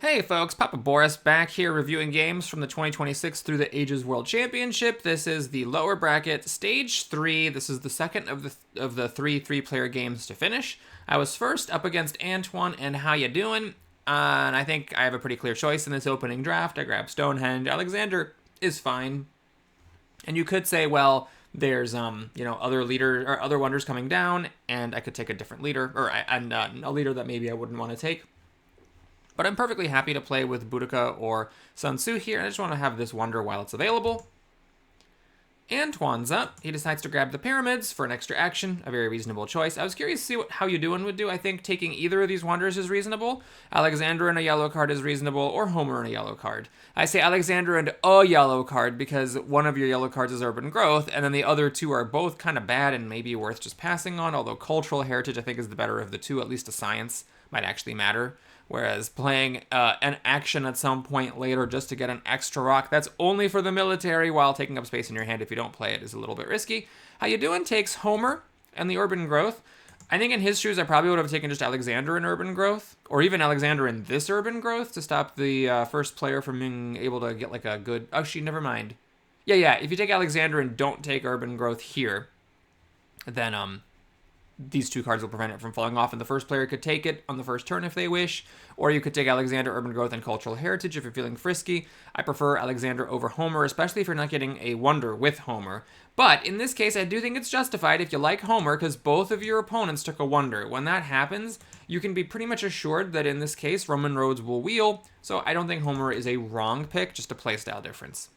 Hey folks, Papa Boris back here reviewing games from the 2026 Through the Ages World Championship. This is the lower bracket, Stage 3. This is the second of the three-player games to finish. I was first up against Antoine and How Ya Doing? And I think I have a pretty clear choice in this opening draft. I grabbed Stonehenge. Alexander is fine. And you could say, well, there's other leader or other wonders coming down, and I could take a different leader, or a leader that maybe I wouldn't want to take. But I'm perfectly happy to play with Boudica or Sun Tzu here. I just want to have this wonder while it's available. Antoine's up. He decides to grab the pyramids for an extra action, a very reasonable choice. I was curious to see what How You Doing would do. I think taking either of these wonders is reasonable. Alexander and a yellow card is reasonable, or Homer and a yellow card. I say Alexander and a yellow card because one of your yellow cards is Urban Growth, and then the other two are both kind of bad and maybe worth just passing on, although Cultural Heritage I think is the better of the two, at least a science might actually matter. Whereas playing an action at some point later just to get an extra rock, that's only for the military while taking up space in your hand if you don't play it is a little bit risky. How You Doing takes Homer and the Urban Growth. I think in his shoes I probably would have taken just Alexander in Urban Growth, or even Alexander in this Urban Growth to stop the first player from being able to get like a good... Actually, never mind. Yeah, if you take Alexander and don't take Urban Growth here, then these two cards will prevent it from falling off, and the first player could take it on the first turn if they wish, or you could take Alexander, Urban Growth, and Cultural Heritage if you're feeling frisky. I prefer Alexander over Homer, especially if you're not getting a wonder with Homer. But in this case, I do think it's justified if you like Homer, because both of your opponents took a wonder. When that happens, you can be pretty much assured that in this case, Roman roads will wheel, so I don't think Homer is a wrong pick, just a playstyle difference.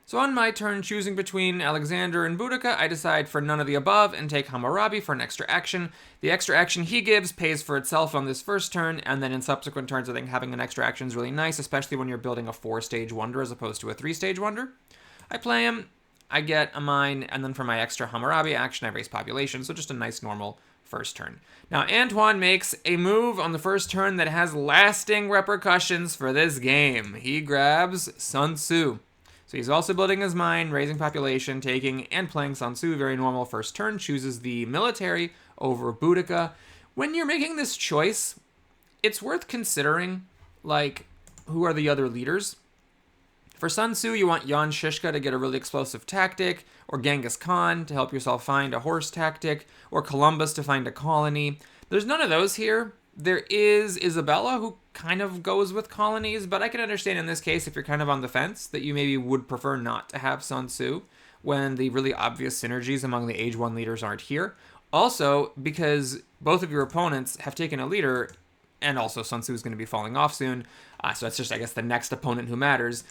So on my turn, choosing between Alexander and Boudica, I decide for none of the above and take Hammurabi for an extra action. The extra action he gives pays for itself on this first turn, and then in subsequent turns I think having an extra action is really nice, especially when you're building a 4-stage wonder as opposed to a 3-stage wonder. I play him, I get a mine, and then for my extra Hammurabi action I raise population, so just a nice normal first turn. Now Antoine makes a move on the first turn that has lasting repercussions for this game. He grabs Sun Tzu. So he's also building his mine, raising population, taking and playing Sun Tzu. Very normal first turn. Chooses the military over Boudica. When you're making this choice, it's worth considering, like, who are the other leaders? For Sun Tzu, you want Yan Shishka to get a really explosive tactic, or Genghis Khan to help yourself find a horse tactic, or Columbus to find a colony. There's none of those here. There is Isabella, who kind of goes with colonies, but I can understand in this case, if you're kind of on the fence, that you maybe would prefer not to have Sun Tzu when the really obvious synergies among the Age 1 leaders aren't here. Also, because both of your opponents have taken a leader, and also Sun Tzu is going to be falling off soon, so that's just, I guess, the next opponent who matters.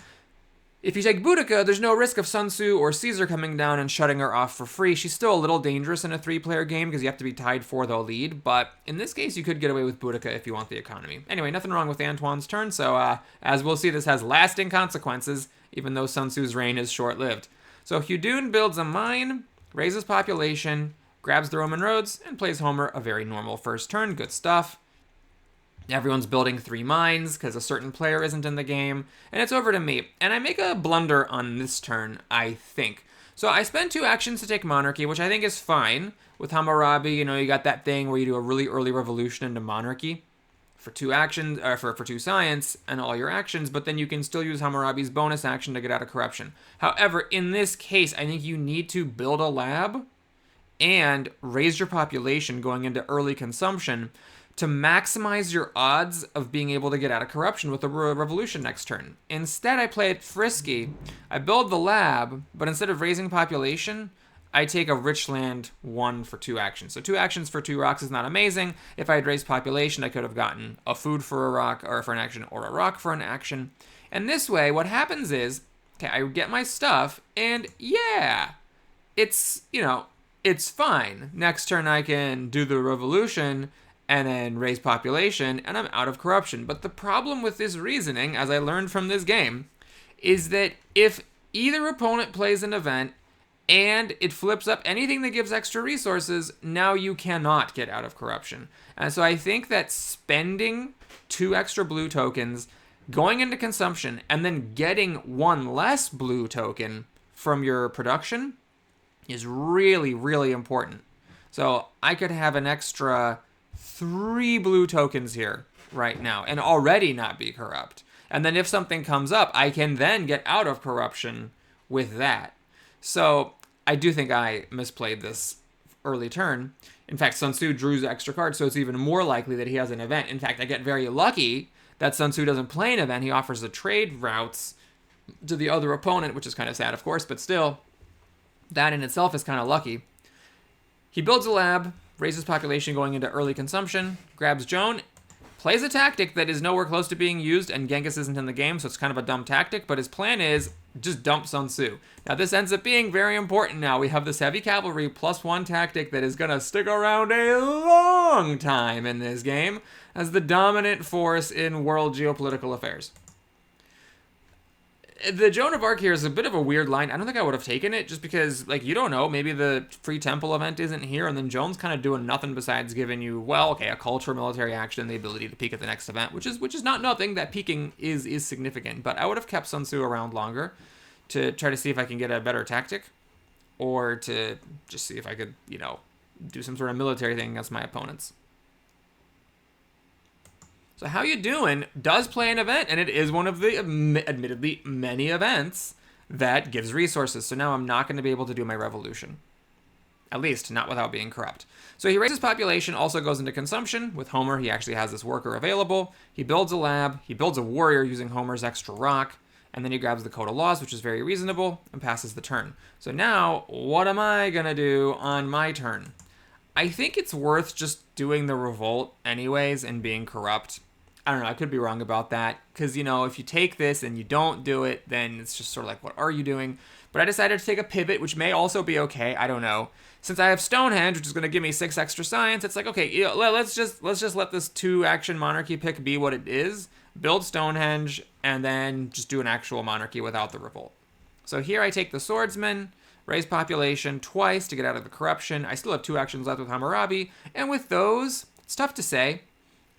If you take Boudica, there's no risk of Sun Tzu or Caesar coming down and shutting her off for free. She's still a little dangerous in a 3-player game because you have to be tied for the lead, but in this case, you could get away with Boudica if you want the economy. Anyway, nothing wrong with Antoine's turn, so as we'll see, this has lasting consequences, even though Sun Tzu's reign is short-lived. So Hudun builds a mine, raises population, grabs the Roman roads, and plays Homer a very normal first turn. Good stuff. Everyone's building 3 mines because a certain player isn't in the game, and it's over to me. And I make a blunder on this turn, I think. So I spend 2 actions to take Monarchy, which I think is fine. With Hammurabi, you got that thing where you do a really early revolution into Monarchy for 2 actions, or for 2 science and all your actions, but then you can still use Hammurabi's bonus action to get out of corruption. However, in this case, I think you need to build a lab and raise your population going into early consumption to maximize your odds of being able to get out of corruption with a revolution next turn. Instead, I play it frisky. I build the lab, but instead of raising population, I take a rich land 1 for 2 actions. So 2 actions for 2 rocks is not amazing. If I had raised population, I could have gotten a food for a rock, or for an action, or a rock for an action. And this way, what happens is, okay, I get my stuff, and yeah, it's, it's fine. Next turn, I can do the revolution and then raise population, and I'm out of corruption. But the problem with this reasoning, as I learned from this game, is that if either opponent plays an event and it flips up anything that gives extra resources, now you cannot get out of corruption. And so I think that spending 2 extra blue tokens, going into consumption, and then getting 1 less blue token from your production is really, really important. So I could have an extra 3 blue tokens here right now and already not be corrupt. And then if something comes up, I can then get out of corruption with that. So I do think I misplayed this early turn. In fact, Sun Tzu drew the extra card, so it's even more likely that he has an event. In fact, I get very lucky that Sun Tzu doesn't play an event. He offers the trade routes to the other opponent, which is kind of sad, of course, but still, that in itself is kind of lucky. He builds a lab, raises population going into early consumption, grabs Joan, plays a tactic that is nowhere close to being used, and Genghis isn't in the game, so it's kind of a dumb tactic, but his plan is just dump Sun Tzu. Now, this ends up being very important now. We have this heavy cavalry +1 tactic that is going to stick around a long time in this game as the dominant force in world geopolitical affairs. The Joan of Arc here is a bit of a weird line. I don't think I would have taken it just because, like, you don't know. Maybe the Free Temple event isn't here, and then Joan's kind of doing nothing besides giving you, well, okay, a culture, military action, the ability to peek at the next event, which is not nothing. That peeking is significant. But I would have kept Sun Tzu around longer to try to see if I can get a better tactic, or to just see if I could, do some sort of military thing against my opponents. So How You Doing does play an event, and it is one of the, admittedly, many events that gives resources. So now I'm not going to be able to do my revolution. At least, not without being corrupt. So he raises population, also goes into consumption. With Homer, he actually has this worker available. He builds a lab. He builds a warrior using Homer's extra rock. And then he grabs the Code of Laws, which is very reasonable, and passes the turn. So now, what am I going to do on my turn? I think it's worth just doing the revolt anyways and being corrupt. I don't know, I could be wrong about that, because, if you take this and you don't do it, then it's just sort of like, what are you doing? But I decided to take a pivot, which may also be okay, I don't know. Since I have Stonehenge, which is going to give me 6 extra science, it's like, okay, let's just let this 2-action monarchy pick be what it is, build Stonehenge, and then just do an actual monarchy without the revolt. So here I take the Swordsman, raise population twice to get out of the corruption. I still have 2 actions left with Hammurabi, and with those, it's tough to say.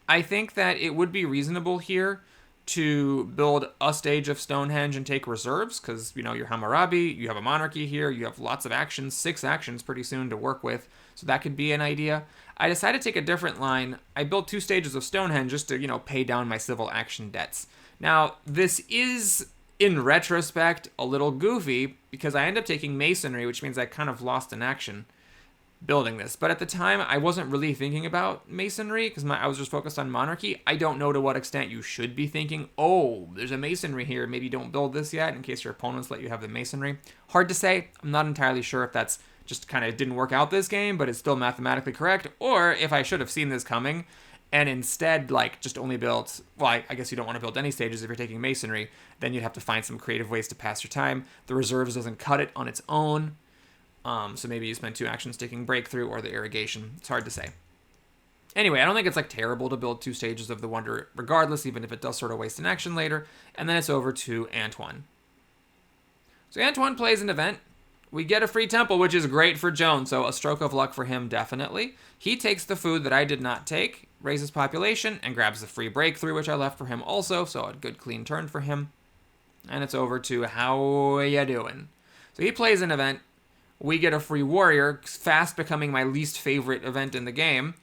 I think that it would be reasonable here to build a stage of Stonehenge and take reserves, because, you're Hammurabi, you have a monarchy here, you have lots of actions, 6 actions pretty soon to work with, so that could be an idea. I decided to take a different line. I built 2 stages of Stonehenge just to, pay down my civil action debts. Now, this is, in retrospect, a little goofy, because I end up taking Masonry, which means I kind of lost an action building this. But at the time, I wasn't really thinking about Masonry, because I was just focused on monarchy. I don't know to what extent you should be thinking, oh, there's a Masonry here, maybe don't build this yet, in case your opponents let you have the Masonry. Hard to say. I'm not entirely sure if that's just kind of didn't work out this game, but it's still mathematically correct, or if I should have seen this coming, and instead, just only built, well, I guess you don't want to build any stages if you're taking Masonry, then you'd have to find some creative ways to pass your time. The reserves doesn't cut it on its own. So maybe you spend 2 actions taking Breakthrough or the Irrigation. It's hard to say. Anyway, I don't think it's terrible to build 2 stages of the Wonder regardless, even if it does sort of waste an action later. And then it's over to Antoine. So Antoine plays an event. We get a free temple, which is great for Joan, so a stroke of luck for him, definitely. He takes the food that I did not take, raises population, and grabs the free Breakthrough, which I left for him also, so a good clean turn for him. And it's over to How Ya Doing? So he plays an event. We get a free warrior, fast becoming my least favorite event in the game.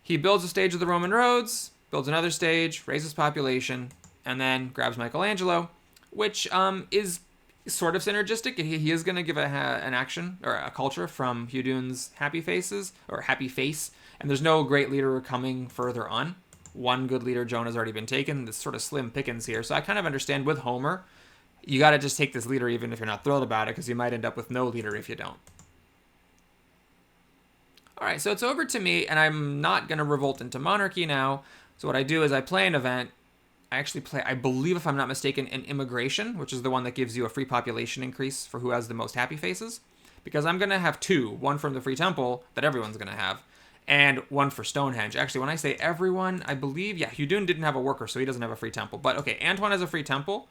He builds a stage of the Roman roads, builds another stage, raises population, and then grabs Michelangelo, which is sort of synergistic. He is going to give an action, or a culture from Hudun's Happy Faces, or Happy Face, and there's no great leader coming further on. 1 good leader, Joan, has already been taken. This sort of slim pickings here, so I kind of understand with Homer, you got to just take this leader even if you're not thrilled about it, because you might end up with no leader if you don't. All right, so it's over to me, and I'm not going to revolt into monarchy now. So what I do is I play an event. I actually play, I believe if I'm not mistaken, an immigration, which is the one that gives you a free population increase for who has the most happy faces. Because I'm going to have 2, one from the free temple that everyone's going to have, and 1 for Stonehenge. Actually, when I say everyone, I believe, Hudun didn't have a worker, so he doesn't have a free temple. But okay, Antoine has a free temple.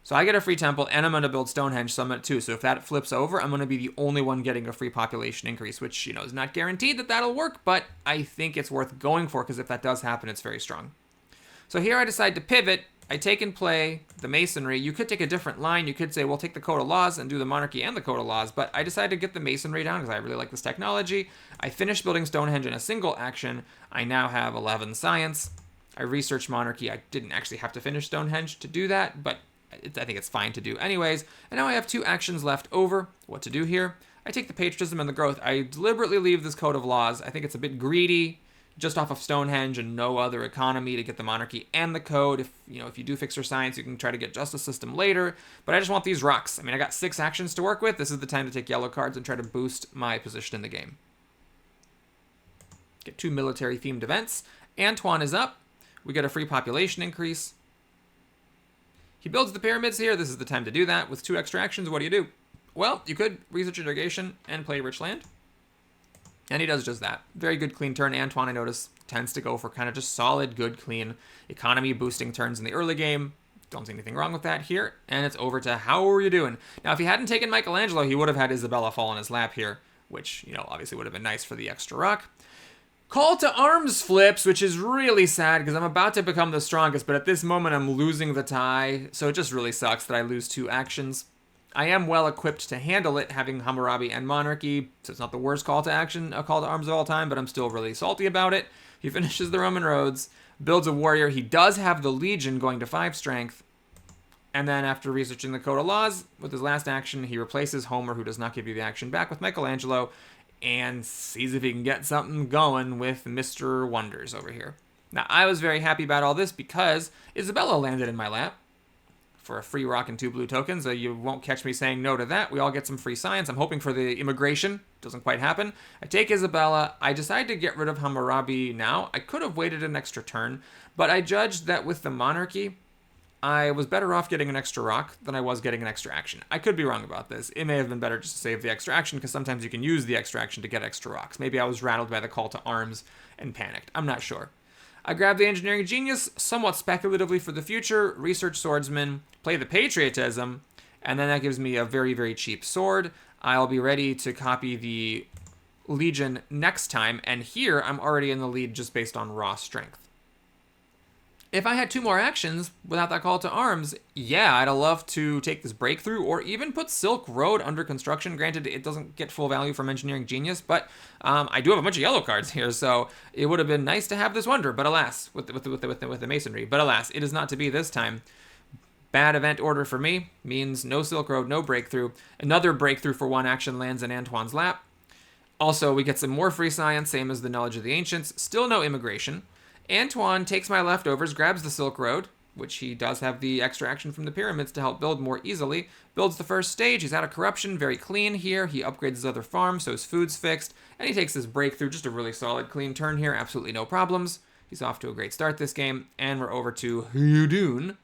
So I get a free temple, and I'm going to build Stonehenge, so I'm at 2. So if that flips over, I'm going to be the only one getting a free population increase, which, is not guaranteed that that'll work, but I think it's worth going for, because if that does happen, it's very strong. So here I decide to pivot. I take and play the Masonry. You could take a different line. You could say, we'll take the Code of Laws and do the monarchy and the Code of Laws, but I decided to get the Masonry down because I really like this technology. I finished building Stonehenge in a single action. I now have 11 science. I researched monarchy. I didn't actually have to finish Stonehenge to do that, but I think it's fine to do anyways. And now I have 2 actions left over. What to do here? I take the patriotism and the growth. I deliberately leave this code of laws. I think it's a bit greedy, just off of Stonehenge and no other economy to get the monarchy and the code. If you do fix your science, you can try to get justice system later. But I just want these rocks. I mean, I got 6 actions to work with. This is the time to take yellow cards and try to boost my position in the game. Get 2 military-themed events. Antoine is up. We get a free population increase. He builds the pyramids here. This is the time to do that. With 2 extra actions, what do? Well, you could research irrigation and play rich land. And he does just that. Very good, clean turn. Antoine, I notice, tends to go for kind of just solid, good, clean, economy-boosting turns in the early game. Don't see anything wrong with that here. And it's over to how are you doing? Now, if he hadn't taken Michelangelo, he would have had Isabella fall in his lap here, which, obviously would have been nice for the extra rock. Call to arms flips, which is really sad because I'm about to become the strongest, but at this moment I'm losing the tie, so it just really sucks that I lose 2 actions. I am well equipped to handle it, having Hammurabi and Monarchy, so it's not the worst call to arms of all time, but I'm still really salty about it. He finishes the Roman roads, builds a warrior. He does have the Legion going to 5 strength, and then after researching the Code of Laws, with his last action, he replaces Homer, who does not give you the action back, with Michelangelo, and sees if he can get something going with Mr. Wonders over here. Now, I was very happy about all this because Isabella landed in my lap for a free rock and 2 blue tokens. You won't catch me saying no to that. We all get some free science. I'm hoping for the immigration. Doesn't quite happen. I take Isabella. I decide to get rid of Hammurabi now. I could have waited an extra turn, but I judged that with the monarchy, I was better off getting an extra rock than I was getting an extra action. I could be wrong about this. It may have been better just to save the extra action because sometimes you can use the extra action to get extra rocks. Maybe I was rattled by the call to arms and panicked. I'm not sure. I grab the engineering genius somewhat speculatively for the future, research swordsman, play the patriotism, and then that gives me a very, very cheap sword. I'll be ready to copy the Legion next time, and here I'm already in the lead just based on raw strength. If I had 2 more actions without that call to arms, yeah, I'd love to take this breakthrough or even put Silk Road under construction. Granted, it doesn't get full value from Engineering Genius, but I do have a bunch of yellow cards here, so it would have been nice to have this wonder. But alas, with the masonry. But alas, it is not to be this time. Bad event order for me means no Silk Road, no breakthrough. Another breakthrough for 1 action lands in Antoine's lap. Also, we get some more free science, same as the Knowledge of the Ancients. Still no immigration. Antoine takes my leftovers, grabs the Silk Road, which he does have the extra action from the pyramids to help build more easily, builds the first stage. He's out of corruption, very clean here. He upgrades his other farm, so his food's fixed, and he takes his breakthrough. Just a really solid, clean turn here, absolutely no problems. He's off to a great start this game, and we're over to Hudun.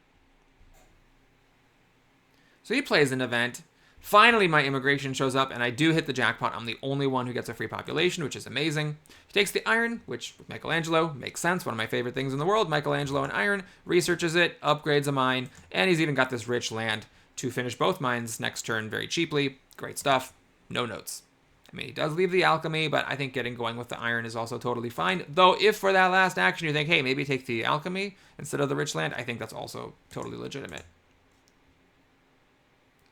So he plays an event. Finally, my immigration shows up, and I do hit the jackpot. I'm the only one who gets a free population, which is amazing. He takes the iron, which with Michelangelo makes sense. One of my favorite things in the world, Michelangelo and iron. Researches it, upgrades a mine, and he's even got this rich land to finish both mines next turn very cheaply. Great stuff. No notes. I mean, he does leave the alchemy, but I think getting going with the iron is also totally fine. Though, if for that last action you think, hey, maybe take the alchemy instead of the rich land, I think that's also totally legitimate.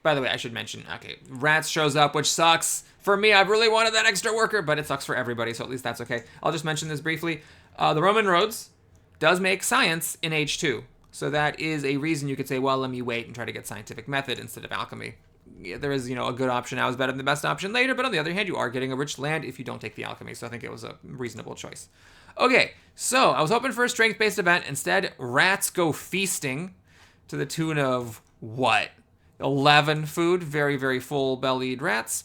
By the way, I should mention, okay, Rats shows up, which sucks. For me, I really wanted that extra worker, but it sucks for everybody, so at least that's okay. I'll just mention this briefly. The Roman roads does make science in Age 2. So that is a reason you could say, well, let me wait and try to get scientific method instead of alchemy. Yeah, there is, a good option now is better than the best option later, but on the other hand, you are getting a rich land if you don't take the alchemy, so I think it was a reasonable choice. Okay, so I was hoping for a strength-based event. Instead, Rats go feasting to the tune of, what? 11 food, very, very full-bellied rats.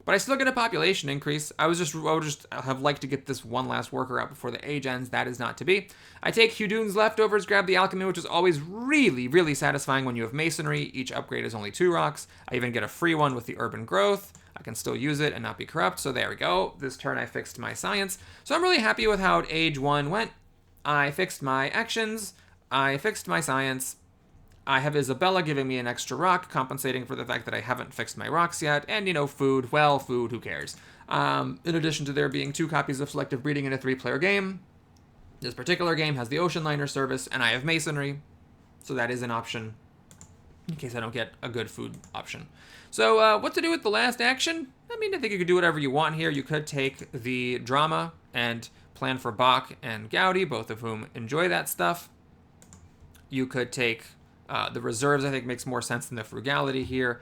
But I still get a population increase. I would just have liked to get this one last worker out before the age ends. That is not to be. I take Hudun's leftovers, grab the alchemy, which is always really, really satisfying when you have masonry. Each upgrade is only 2 rocks. I even get a free one with the urban growth. I can still use it and not be corrupt. So there we go. This turn I fixed my science. So I'm really happy with how age 1 went. I fixed my actions. I fixed my science. I have Isabella giving me an extra rock, compensating for the fact that I haven't fixed my rocks yet. And, food, well, food, who cares? In addition to there being 2 copies of Selective Breeding in a 3-player game, this particular game has the Ocean Liner service, and I have Masonry, so that is an option, in case I don't get a good food option. So, what to do with the last action? I mean, I think you could do whatever you want here. You could take the drama and plan for Bach and Gaudi, both of whom enjoy that stuff. You could take the reserves, I think makes more sense than the frugality here.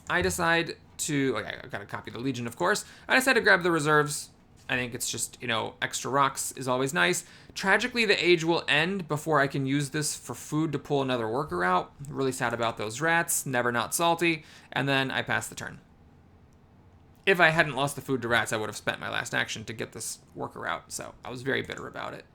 I decide to, okay, I gotta copy the Legion, of course. I decide to grab the reserves. I think it's just, extra rocks is always nice. Tragically, the age will end before I can use this for food to pull another worker out. Really sad about those rats, never not salty. And then I pass the turn. If I hadn't lost the food to rats, I would have spent my last action to get this worker out, so I was very bitter about it.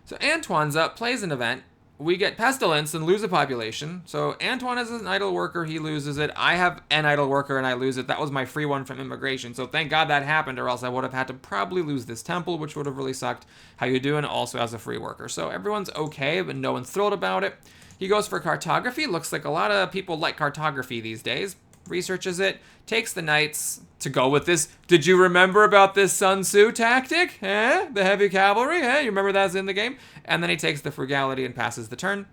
So Antoine's up, plays an event. We get Pestilence and lose a population. So Antoine is an idle worker, he loses it. I have an idle worker and I lose it. That was my free one from immigration. So thank God that happened, or else I would have had to probably lose this temple, which would have really sucked. How you doing? Also as a free worker. So everyone's okay, but no one's thrilled about it. He goes for cartography. Looks like a lot of people like cartography these days. Researches it, takes the knights to go with this. Did you remember about this Sun Tzu tactic? Eh? The heavy cavalry? Eh? You remember that's in the game? And then he takes the frugality and passes the turn.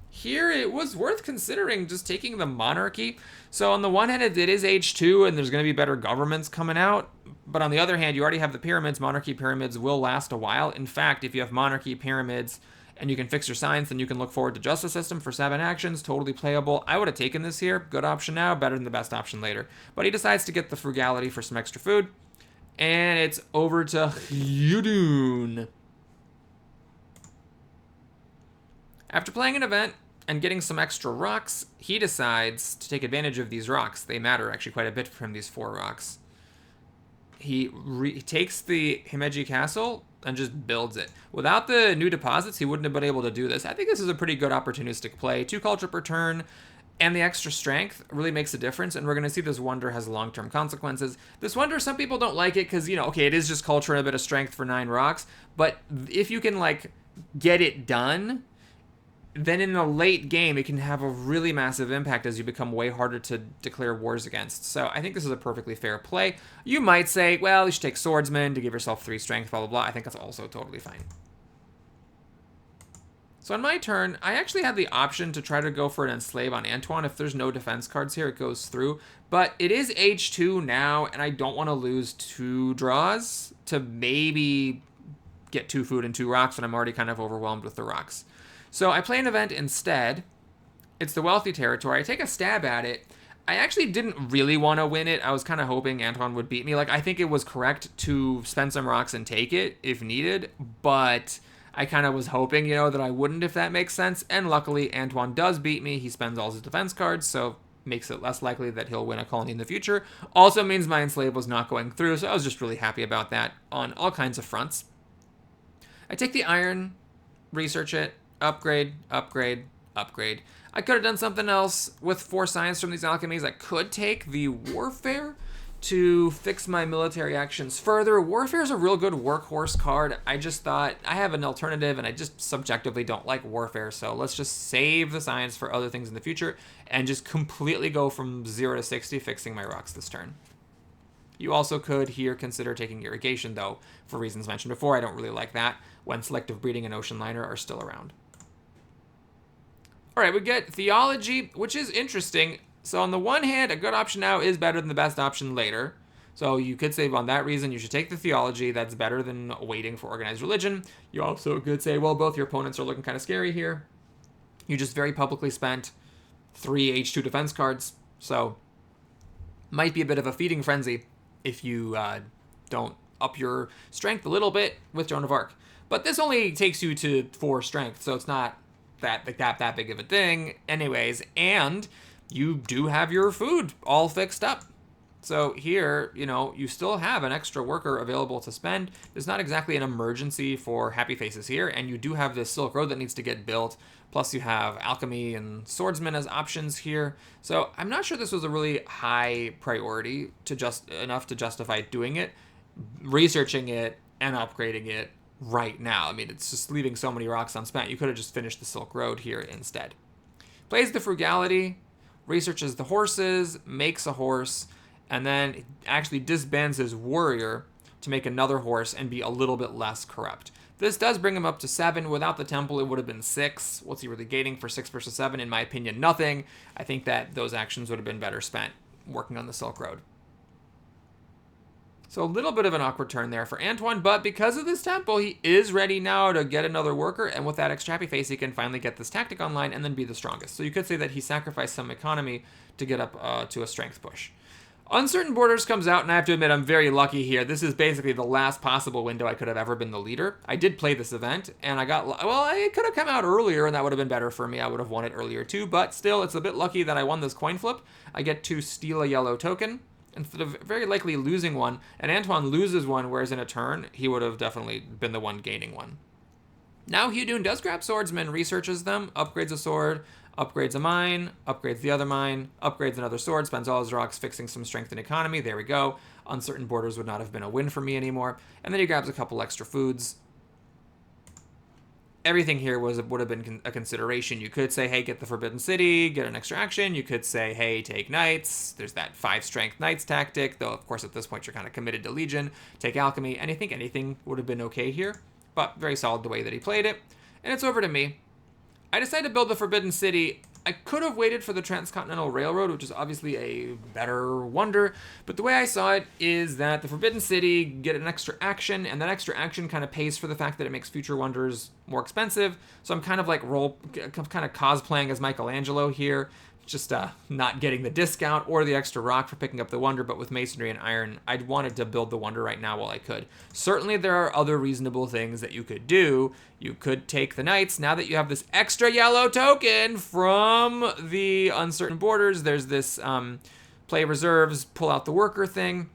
Here, it was worth considering just taking the monarchy. So on the one hand, it is age 2, and there's going to be better governments coming out. But on the other hand, you already have the pyramids. Monarchy pyramids will last a while. In fact, if you have monarchy pyramids and you can fix your science, then you can look forward to Justice System for 7 actions. Totally playable. I would have taken this here. Good option now, better than the best option later. But he decides to get the frugality for some extra food. And it's over to Hyudun. After playing an event and getting some extra rocks, he decides to take advantage of these rocks. They matter actually quite a bit from these 4 rocks. He takes the Himeji Castle and just builds it. Without the new deposits, he wouldn't have been able to do this. I think this is a pretty good opportunistic play. 2 culture per turn, and the extra strength really makes a difference, and we're going to see this wonder has long-term consequences. This wonder, some people don't like it because, okay, it is just culture and a bit of strength for 9 rocks, but if you can, get it done, then in the late game, it can have a really massive impact as you become way harder to declare wars against. So I think this is a perfectly fair play. You might say, well, you should take Swordsman to give yourself 3 strength, blah, blah, blah. I think that's also totally fine. So on my turn, I actually had the option to try to go for an Enslave on Antoine. If there's no defense cards here, it goes through. But it is age 2 now, and I don't want to lose 2 draws to maybe get 2 food and 2 rocks, and I'm already kind of overwhelmed with the rocks. So I play an event instead. It's the wealthy territory. I take a stab at it. I actually didn't really want to win it. I was kind of hoping Antoine would beat me. I think it was correct to spend some rocks and take it if needed, but I kind of was hoping, that I wouldn't, if that makes sense. And luckily, Antoine does beat me. He spends all his defense cards, so makes it less likely that he'll win a colony in the future. Also means my Enslave was not going through, so I was just really happy about that on all kinds of fronts. I take the iron, research it, upgrade, upgrade, upgrade. I could have done something else with 4 science from these alchemies. I could take the warfare to fix my military actions further. Warfare is a real good workhorse card. I just thought I have an alternative, and I just subjectively don't like warfare, so let's just save the science for other things in the future and just completely go from 0 to 60 fixing my rocks this turn. You also could here consider taking irrigation, though, for reasons mentioned before. I don't really like that when selective breeding and ocean liner are still around. All right, we get theology, which is interesting. So on the one hand, a good option now is better than the best option later. So you could say, on that reason, you should take the theology. That's better than waiting for organized religion. You also could say, well, both your opponents are looking kind of scary here. You just very publicly spent 3 H2 defense cards. So might be a bit of a feeding frenzy if you don't up your strength a little bit with Joan of Arc. But this only takes you to 4 strength, so it's not that big of a thing anyways, and you do have your food all fixed up. So here, you still have an extra worker available to spend. There's not exactly an emergency for Happy Faces here, and you do have this Silk Road that needs to get built, plus you have Alchemy and Swordsman as options here. So I'm not sure this was a really high priority enough to justify doing it, researching it, and upgrading it right now. I mean, it's just leaving so many rocks unspent. You could have just finished the Silk Road here instead. Plays the frugality, researches the horses, makes a horse, and then actually disbands his warrior to make another horse and be a little bit less corrupt. This does bring him up to 7. Without the temple, it would have been 6. What's he really gaining for 6 versus 7? In my opinion, nothing. I think that those actions would have been better spent working on the Silk Road. So a little bit of an awkward turn there for Antoine, but because of this tempo, he is ready now to get another worker, and with that extra happy face, he can finally get this tactic online and then be the strongest. So you could say that he sacrificed some economy to get up to a strength push. Uncertain Borders comes out, and I have to admit I'm very lucky here. This is basically the last possible window I could have ever been the leader. I did play this event, and I got, well, it could have come out earlier, and that would have been better for me. I would have won it earlier too, but still, it's a bit lucky that I won this coin flip. I get to steal a yellow token instead of very likely losing one, and Antoine loses one, whereas in a turn, he would have definitely been the one gaining one. Now Hugh does grab swordsman, researches them, upgrades a sword, upgrades a mine, upgrades the other mine, upgrades another sword, spends all his rocks fixing some strength and economy. There we go. Uncertain Borders would not have been a win for me anymore. And then he grabs a couple extra foods. Everything here would have been a consideration. You could say, hey, get the Forbidden City, get an extra action. You could say, hey, take Knights. There's that 5 strength Knights tactic, though, of course, at this point, you're kind of committed to Legion. Take Alchemy, and I think anything would have been okay here, but very solid the way that he played it. And it's over to me. I decided to build the Forbidden City. I could have waited for the Transcontinental Railroad, which is obviously a better wonder, but the way I saw it is that the Forbidden City get an extra action, and that extra action kind of pays for the fact that it makes future wonders more expensive. So I'm kind of like kind of cosplaying as Michelangelo here, just not getting the discount or the extra rock for picking up the wonder, but with masonry and iron, I wanted to build the wonder right now while I could. Certainly there are other reasonable things that you could do. You could take the knights. Now that you have this extra yellow token from the Uncertain Borders, there's this play reserves, pull out the worker thing.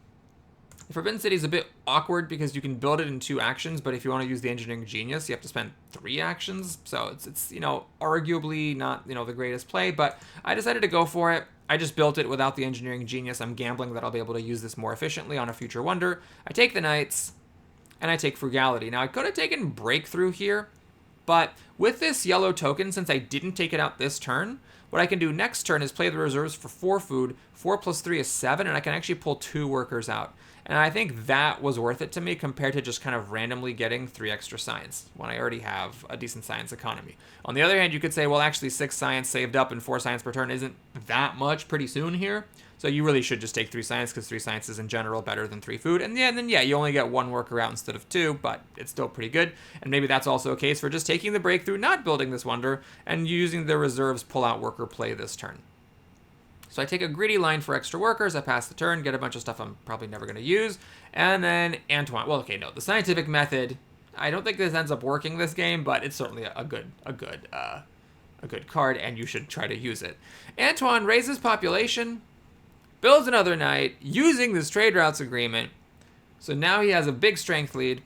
Forbidden City is a bit awkward because you can build it in 2 actions, but if you want to use the Engineering Genius, you have to spend 3 actions. So it's arguably not, the greatest play, but I decided to go for it. I just built it without the Engineering Genius. I'm gambling that I'll be able to use this more efficiently on a future wonder. I take the Knights, and I take Frugality. Now, I could have taken Breakthrough here, but with this yellow token, since I didn't take it out this turn, what I can do next turn is play the reserves for 4 food. 4 plus 3 is 7, and I can actually pull 2 workers out. And I think that was worth it to me compared to just kind of randomly getting 3 extra science when I already have a decent science economy. On the other hand, you could say, well, actually 6 science saved up and 4 science per turn isn't that much pretty soon here. So you really should just take 3 science because 3 science is in general better than 3 food. And then you only get 1 worker out instead of 2, but it's still pretty good. And maybe that's also a case for just taking the breakthrough, not building this wonder, and using the reserves pull out worker play this turn. So I take a greedy line for extra workers, I pass the turn, get a bunch of stuff I'm probably never going to use, and then Antoine. Well, okay, no, the scientific method, I don't think this ends up working this game, but it's certainly a good card, and you should try to use it. Antoine raises population, builds another knight, using this trade routes agreement, so now he has a big strength lead,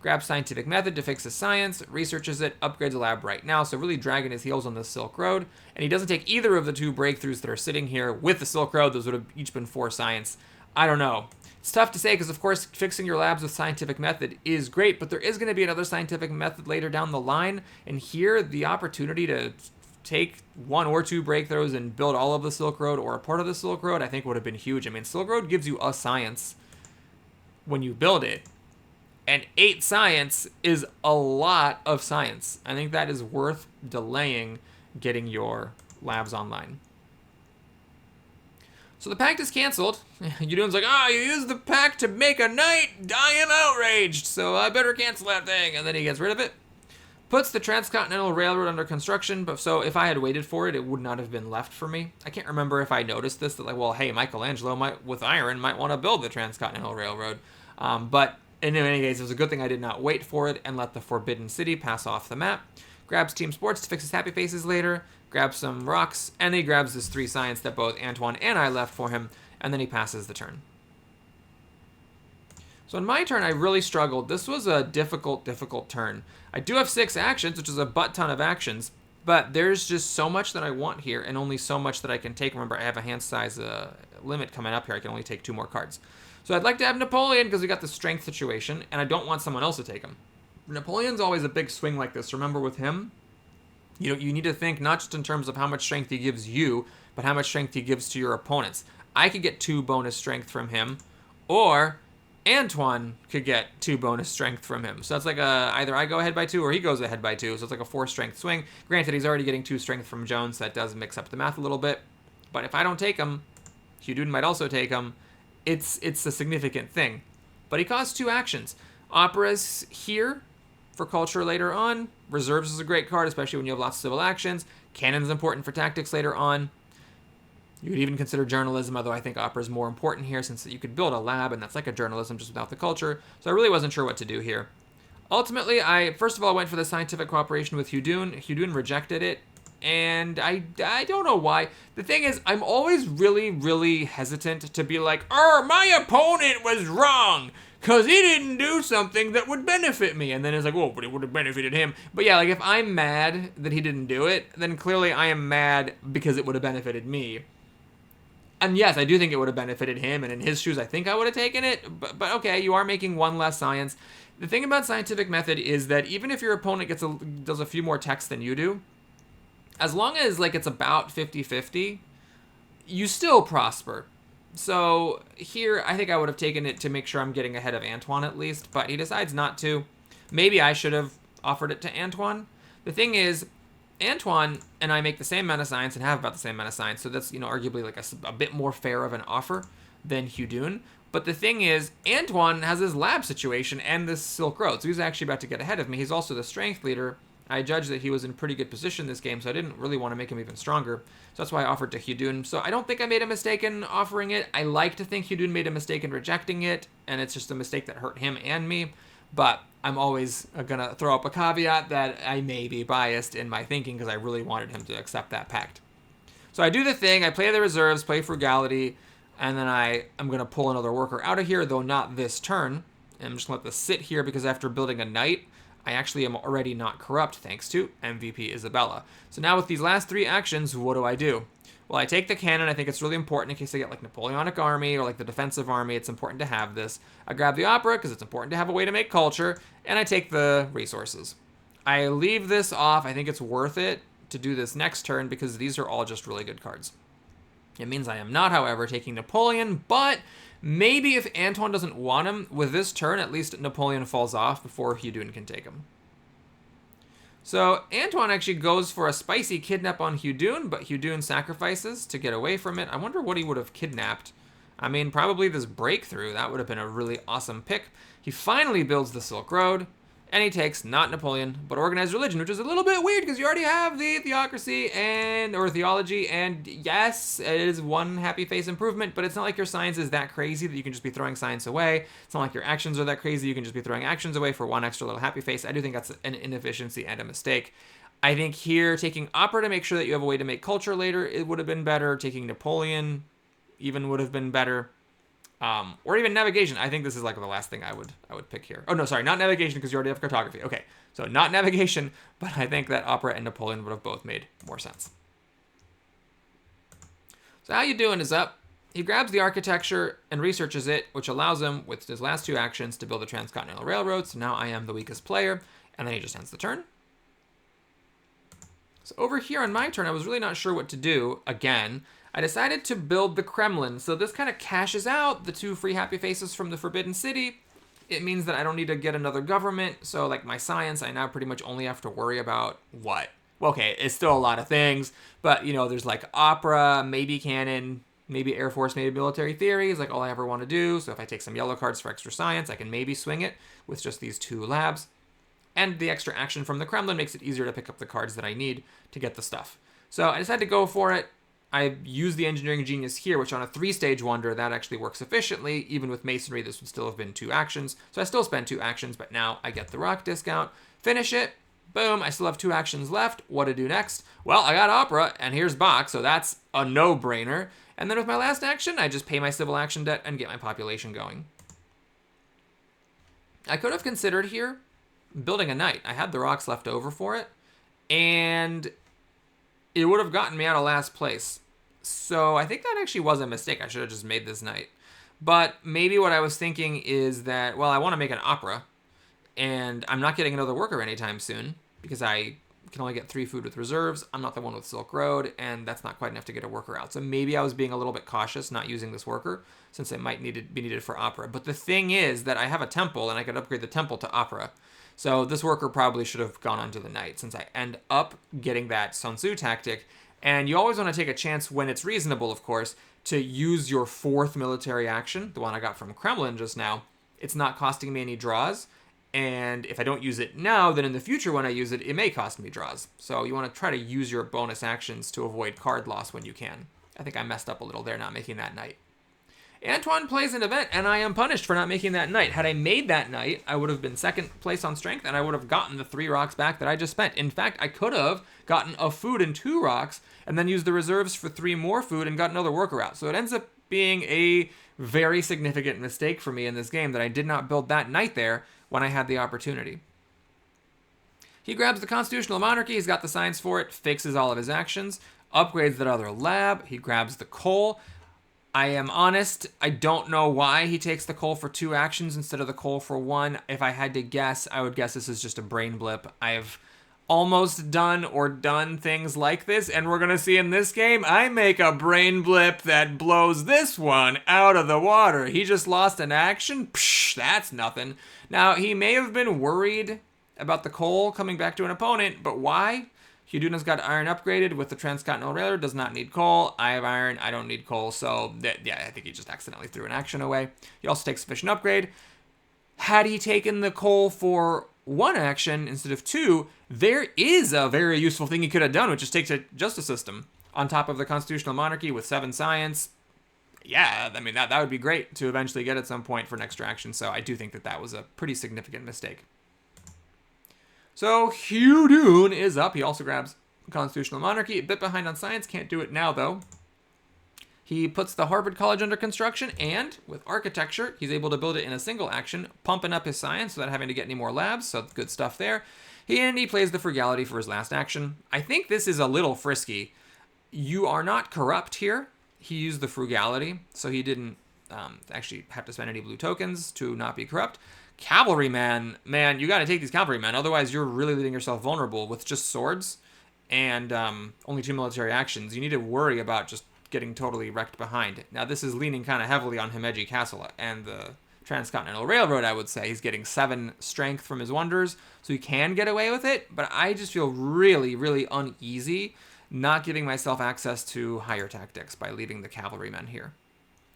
grabs scientific method to fix his science, researches it, upgrades a lab right now, so really dragging his heels on the Silk Road, and he doesn't take either of the 2 breakthroughs that are sitting here with the Silk Road. Those would have each been 4 science. I don't know. It's tough to say because, of course, fixing your labs with scientific method is great, but there is going to be another scientific method later down the line, and here the opportunity to take 1 or 2 breakthroughs and build all of the Silk Road or a part of the Silk Road, I think would have been huge. I mean, Silk Road gives you a science when you build it, and 8 science is a lot of science. I think that is worth delaying getting your labs online. So the pact is canceled. Yudun's like, you used the pact to make a knight? I am outraged, so I better cancel that thing. And then he gets rid of it. Puts the Transcontinental Railroad under construction, but so if I had waited for it, it would not have been left for me. I can't remember if I noticed this, that like, well, hey, Michelangelo with iron might want to build the Transcontinental Railroad. But in any case, it was a good thing I did not wait for it and let the Forbidden City pass off the map. Grabs Team Sports to fix his happy faces later, grabs some rocks, and he grabs this 3 science that both Antoine and I left for him, and then he passes the turn. So in my turn, I really struggled. This was a difficult turn. I do have 6 actions, which is a butt ton of actions, but there's just so much that I want here and only so much that I can take. Remember, I have a hand size limit coming up here. I can only take 2 more cards. So I'd like to have Napoleon because we got the strength situation, and I don't want someone else to take him. Napoleon's always a big swing like this. Remember with him, you need to think not just in terms of how much strength he gives you, but how much strength he gives to your opponents. I could get 2 bonus strength from him, or Antoine could get 2 bonus strength from him. So that's like either I go ahead by 2 or he goes ahead by 2. So it's like a 4 strength swing. Granted, he's already getting 2 strength from Jones. So that does mix up the math a little bit. But if I don't take him, Hugh Duden might also take him. It's a significant thing. But he costs 2 actions. Opera's here for culture later on. Reserves is a great card, especially when you have lots of civil actions. Cannon's important for tactics later on. You could even consider journalism, although I think opera is more important here since you could build a lab, and that's like a journalism just without the culture. So I really wasn't sure what to do here. Ultimately, I first of all went for the scientific cooperation with Hudun. Hudun rejected it, and I don't know why. The thing is, I'm always really, really hesitant to be like, my opponent was wrong, because he didn't do something that would benefit me. And then it's like, but it would have benefited him. But yeah, like if I'm mad that he didn't do it, then clearly I am mad because it would have benefited me. And yes, I do think it would have benefited him, and in his shoes, I think I would have taken it. But okay, you are making 1 less science. The thing about scientific method is that even if your opponent does a few more texts than you do, as long as like it's about 50-50, you still prosper. So here, I think I would have taken it to make sure I'm getting ahead of Antoine at least, but he decides not to. Maybe I should have offered it to Antoine. The thing is, Antoine and I make the same amount of science and have about the same amount of science, so that's, arguably like a bit more fair of an offer than Hudun. But the thing is, Antoine has his lab situation and this Silk Road, so he's actually about to get ahead of me. He's also the strength leader. I judged that he was in pretty good position this game, so I didn't really want to make him even stronger. So that's why I offered to Hudun. So I don't think I made a mistake in offering it. I like to think Hudun made a mistake in rejecting it, and it's just a mistake that hurt him and me. But I'm always going to throw up a caveat that I may be biased in my thinking because I really wanted him to accept that pact. So I do the thing. I play the reserves, play frugality, and then I'm going to pull another worker out of here, though not this turn. And I'm just going to let this sit here because after building a knight, I actually am already not corrupt thanks to MVP Isabella. So now with these last 3 actions, what do? Well, I take the cannon. I think it's really important in case I get like Napoleonic army or like the defensive army. It's important to have this. I grab the opera because it's important to have a way to make culture, and I take the resources. I leave this off. I think it's worth it to do this next turn because these are all just really good cards. It means I am not, however, taking Napoleon, but maybe if Antoine doesn't want him, with this turn, at least Napoleon falls off before Hudun can take him. So Antoine actually goes for a spicy kidnap on Hudun, but Hudun sacrifices to get away from it. I wonder what he would have kidnapped. I mean, probably this breakthrough. That would have been a really awesome pick. He finally builds the Silk Road, and he takes not Napoleon, but organized religion, which is a little bit weird because you already have the theocracy or theology, and yes, it is 1 happy face improvement, but it's not like your science is that crazy that you can just be throwing science away. It's not like your actions are that crazy you can just be throwing actions away for 1 extra little happy face. I do think that's an inefficiency and a mistake. I think here, taking opera to make sure that you have a way to make culture later, it would have been better. Taking Napoleon even would have been better. Or even navigation. I think this is like the last thing I would pick here. Oh, no, sorry, not navigation because you already have cartography. Okay, so not navigation, but I think that opera and Napoleon would have both made more sense. So how you doing is up. He grabs the architecture and researches it, which allows him, with his last 2 actions, to build the Transcontinental Railroad. So now I am the weakest player, and then he just ends the turn. So over here on my turn, I was really not sure what to do again. I decided to build the Kremlin. So this kind of cashes out the 2 free happy faces from the Forbidden City. It means that I don't need to get another government. So like my science, I now pretty much only have to worry about what? Well, okay, it's still a lot of things, but there's like opera, maybe cannon, maybe Air Force, maybe military theory is like all I ever want to do. So if I take some yellow cards for extra science, I can maybe swing it with just these 2 labs. And the extra action from the Kremlin makes it easier to pick up the cards that I need to get the stuff. So I decided to go for it. I used the engineering genius here, which on a 3-stage wonder, that actually works efficiently. Even with masonry, this would still have been 2 actions. So I still spend 2 actions, but now I get the rock discount. Finish it. Boom. I still have 2 actions left. What to do next? Well, I got opera, and here's Bach, so that's a no-brainer. And then with my last action, I just pay my civil action debt and get my population going. I could have considered here building a knight. I had the rocks left over for it, and it would have gotten me out of last place. So I think that actually was a mistake. I should have just made this knight. But maybe what I was thinking is that, well, I want to make an opera, and I'm not getting another worker anytime soon because I can only get 3 food with reserves. I'm not the one with Silk Road, and that's not quite enough to get a worker out. So maybe I was being a little bit cautious not using this worker since it might be needed for opera. But the thing is that I have a temple, and I could upgrade the temple to opera. So this worker probably should have gone on to the knight since I end up getting that Sun Tzu tactic. And you always want to take a chance when it's reasonable, of course, to use your 4th military action, the one I got from Kremlin just now, it's not costing me any draws. And if I don't use it now, then in the future when I use it, it may cost me draws. So you want to try to use your bonus actions to avoid card loss when you can. I think I messed up a little there not making that knight. Antoine plays an event, and I am punished for not making that knight. Had I made that knight, I would have been second place on strength, and I would have gotten the 3 rocks back that I just spent. In fact, I could have gotten a food and 2 rocks, and then used the reserves for 3 more food and got another worker out. So it ends up being a very significant mistake for me in this game that I did not build that knight there when I had the opportunity. He grabs the Constitutional Monarchy, he's got the science for it, fixes all of his actions, upgrades that other lab, he grabs the coal. I am honest, I don't know why he takes the coal for 2 actions instead of the coal for 1. If I had to guess, I would guess this is just a brain blip. I've almost done things like this, and we're gonna see in this game, I make a brain blip that blows this one out of the water. He just lost an action? Psh, that's nothing. Now, he may have been worried about the coal coming back to an opponent, but why? Huduna's got iron upgraded with the Transcontinental Railroad, does not need coal. I have iron, I don't need coal, so yeah, I think he just accidentally threw an action away. He also takes sufficient upgrade. Had he taken the coal for 1 action instead of 2, there is a very useful thing he could have done, which is take a Justice System on top of the Constitutional Monarchy with 7 science. Yeah, I mean, that would be great to eventually get at some point for an extra action, so I do think that was a pretty significant mistake. So Hudun is up. He also grabs Constitutional Monarchy. A bit behind on science. Can't do it now, though. He puts the Harvard College under construction, and with architecture, he's able to build it in a single action, pumping up his science without having to get any more labs, so good stuff there. He plays the Frugality for his last action. I think this is a little frisky. You are not corrupt here. He used the Frugality, so he didn't actually have to spend any blue tokens to not be corrupt. Cavalryman, man, you got to take these cavalrymen, otherwise you're really leaving yourself vulnerable with just swords and only 2 military actions. You need to worry about just getting totally wrecked behind. Now, this is leaning kind of heavily on Himeji Castle and the Transcontinental Railroad, I would say. He's getting 7 strength from his wonders, so he can get away with it, but I just feel really, really uneasy not giving myself access to higher tactics by leaving the cavalrymen here.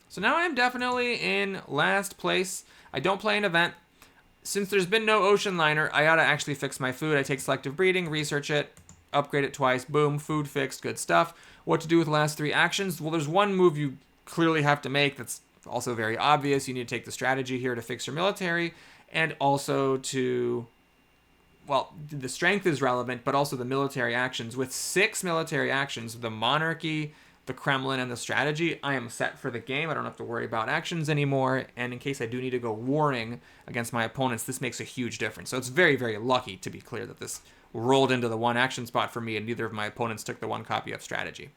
So now I'm definitely in last place. I don't play an event. Since there's been no ocean liner, I ought to actually fix my food. I take selective breeding, research it, upgrade it twice, boom, food fixed, good stuff. What to do with the last 3 actions? Well, there's one move you clearly have to make that's also very obvious. You need to take the strategy here to fix your military, and also to, well, the strength is relevant, but also the military actions. With 6 military actions, the monarchy, the Kremlin, and the strategy, I am set for the game. I don't have to worry about actions anymore, and in case I do need to go warring against my opponents, this makes a huge difference. So it's very, very lucky, to be clear, that this rolled into the 1 action spot for me, and neither of my opponents took the 1 copy of strategy.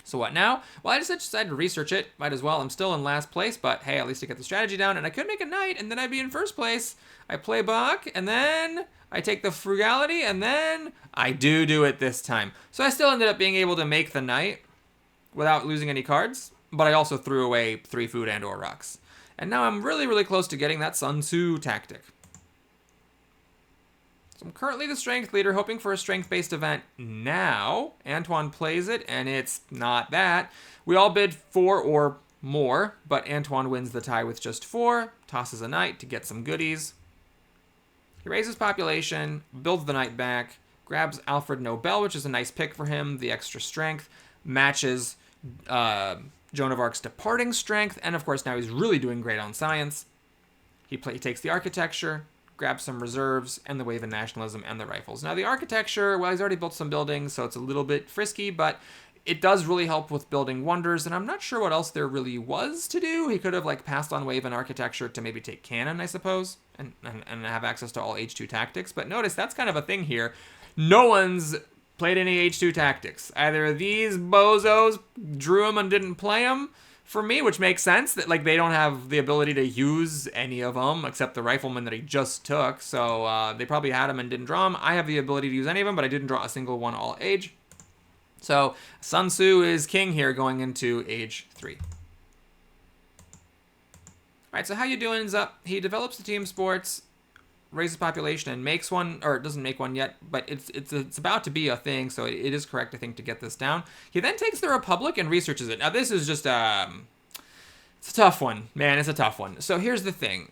So what now? Well, I just decided to research it. Might as well. I'm still in last place, but hey, at least I get the strategy down, and I could make a knight, and then I'd be in first place. I play Bach, and then I take the Frugality, and then I do it this time. So I still ended up being able to make the knight without losing any cards, but I also threw away 3 food and or rocks. And now I'm really, really close to getting that Sun Tzu tactic. So I'm currently the strength leader, hoping for a strength-based event now. Antoine plays it, and it's not that. We all bid 4 or more, but Antoine wins the tie with just 4, tosses a knight to get some goodies. He raises population, builds the knight back, grabs Alfred Nobel, which is a nice pick for him, the extra strength, matches Joan of Arc's departing strength, and of course now he's really doing great on science. He takes the architecture, grabs some reserves, and the wave of nationalism and the rifles. Now the architecture, well, he's already built some buildings, so it's a little bit frisky, but it does really help with building wonders, and I'm not sure what else there really was to do. He could have passed on wave and architecture to maybe take cannon, I suppose, and have access to all H2 tactics, but notice that's kind of a thing here. No one's played any H2 tactics. Either these bozos drew them and didn't play them for me, which makes sense that they don't have the ability to use any of them except the rifleman that he just took. So they probably had them and didn't draw them. I have the ability to use any of them, but I didn't draw a single one all age. So Sun Tzu is king here going into age 3. All right, so how you doing is up. He develops the team sports, raises population, and makes one, or doesn't make one yet, but it's about to be a thing, so it is correct, I think, to get this down. He then takes the Republic and researches it. Now, this is just, it's a tough one. Man, it's a tough one. So here's the thing.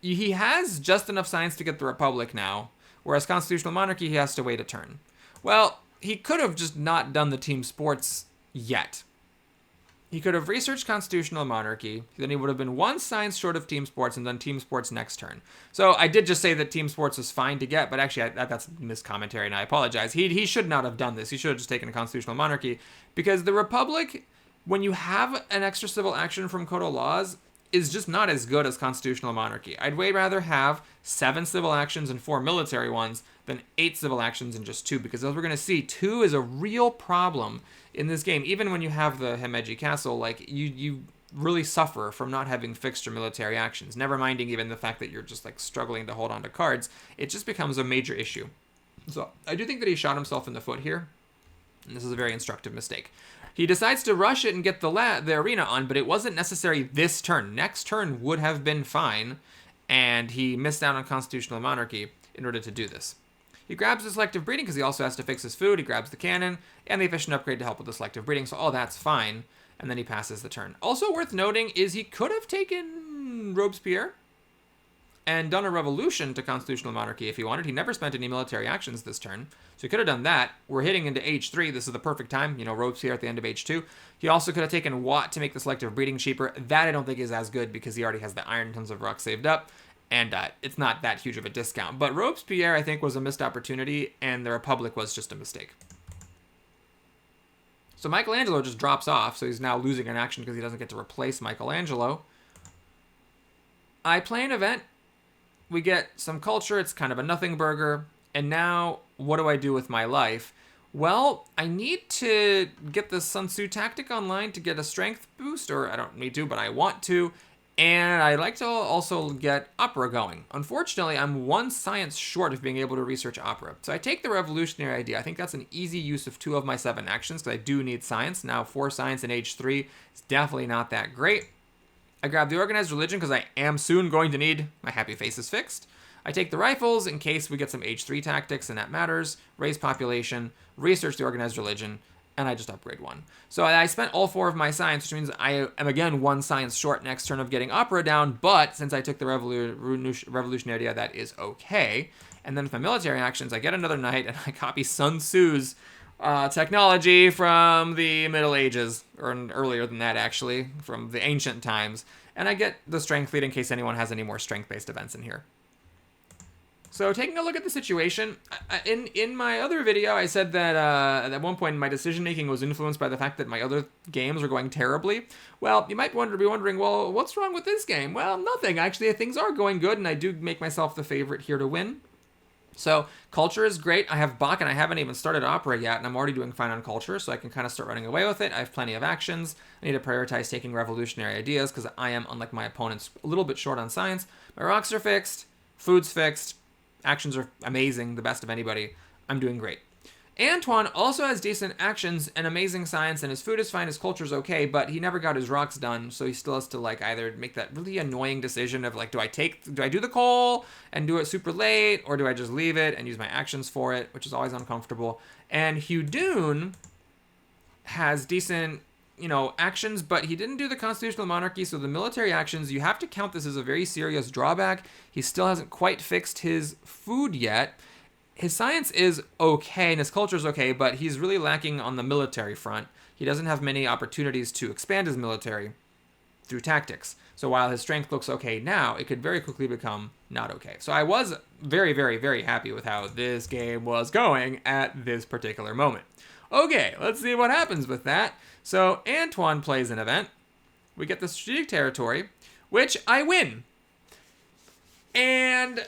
he has just enough science to get the Republic now, whereas Constitutional Monarchy, he has to wait a turn. Well, he could have just not done the team sports yet. He could have researched Constitutional Monarchy, then he would have been one science short of Team Sports and done Team Sports next turn. So I did just say that Team Sports was fine to get, but actually that's miscommentary, and I apologize. He should not have done this. He should have just taken a Constitutional Monarchy, because the Republic, when you have an extra civil action from Code of Laws, is just not as good as Constitutional Monarchy. I'd way rather have 7 civil actions and 4 military ones than 8 civil actions and just 2, because as we're going to see, 2 is a real problem in this game. Even when you have the Himeji Castle, like, you really suffer from not having fixed your military actions, never minding even the fact that you're just, like, struggling to hold on to cards. It just becomes a major issue. So I do think that he shot himself in the foot here, and this is a very instructive mistake. He decides to rush it and get the arena on, but it wasn't necessary this turn. Next turn would have been fine, and he missed out on Constitutional Monarchy in order to do this. He grabs the selective breeding because he also has to fix his food. He grabs the cannon and the efficient upgrade to help with the selective breeding, so all that's fine, and then he passes the turn. Also worth noting is he could have taken Robespierre and done a revolution to Constitutional Monarchy if he wanted. He never spent any military actions this turn, so he could have done that. We're hitting into H3. This is the perfect time. You know, Robespierre at the end of H2. He also could have taken Watt to make the selective breeding cheaper. That I don't think is as good because he already has the iron tons of rock saved up, and it's not that huge of a discount. But Robespierre, I think, was a missed opportunity, and the Republic was just a mistake. So Michelangelo just drops off, so he's now losing an action because he doesn't get to replace Michelangelo. I play an event. We get some culture. It's kind of a nothing burger. And now, what do I do with my life? Well, I need to get the Sun Tzu tactic online to get a strength boost, or I don't need to, but I want to. And I'd like to also get opera going. Unfortunately, I'm 1 science short of being able to research opera. So I take the revolutionary idea. I think that's an easy use of 2 of my 7 actions, because I do need science. Now, 4 science in H3 is definitely not that great. I grab the organized religion because I am soon going to need my happy faces fixed. I take the rifles in case we get some H3 tactics, and that matters. Raise population, research the organized religion, and I just upgrade 1. So I spent all 4 of my science, which means I am again 1 science short next turn of getting opera down, but since I took the revolutionary idea, that is okay. And then with my military actions, I get another knight, and I copy Sun Tzu's technology from the Middle Ages, or earlier than that, actually, from the ancient times. And I get the strength lead in case anyone has any more strength-based events in here. So taking a look at the situation, in my other video, I said that at one point my decision-making was influenced by the fact that my other games were going terribly. Well, you might be wondering, well, what's wrong with this game? Well, nothing. Actually, things are going good, and I do make myself the favorite here to win. So culture is great. I have Bach, and I haven't even started opera yet, and I'm already doing fine on culture, so I can kind of start running away with it. I have plenty of actions. I need to prioritize taking revolutionary ideas because I am, unlike my opponents, a little bit short on science. My rocks are fixed. Food's fixed. Actions are amazing, the best of anybody. I'm doing great. Antoine also has decent actions and amazing science, and his food is fine, his culture's okay, but he never got his rocks done, so he still has to, like, either make that really annoying decision of, like, do I do the coal and do it super late, or do I just leave it and use my actions for it, which is always uncomfortable. And Hugh Dune has decent, actions, but he didn't do the Constitutional Monarchy, so the military actions, you have to count this as a very serious drawback. He still hasn't quite fixed his food yet. His science is okay, and his culture is okay, but he's really lacking on the military front. He doesn't have many opportunities to expand his military through tactics. So while his strength looks okay now, it could very quickly become not okay. So I was very, very, very happy with how this game was going at this particular moment. Okay, let's see what happens with that. So Antoine plays an event. We get the strategic territory, which I win. And